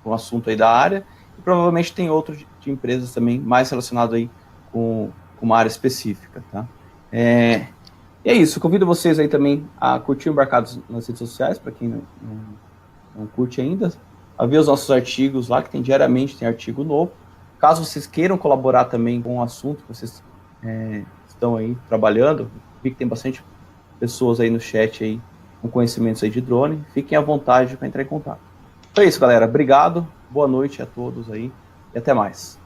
com o assunto aí da área, e provavelmente tem outro de empresas também mais relacionado aí com uma área específica, tá? E é isso, eu convido vocês aí também a curtir o Embarcados nas redes sociais, para quem não curte ainda, a ver os nossos artigos lá, que diariamente tem artigo novo. Caso vocês queiram colaborar também com o assunto que vocês estão aí trabalhando, vi que tem bastante pessoas aí no chat aí com conhecimentos aí de drone, fiquem à vontade para entrar em contato. Então é isso, galera. Obrigado, boa noite a todos aí e até mais.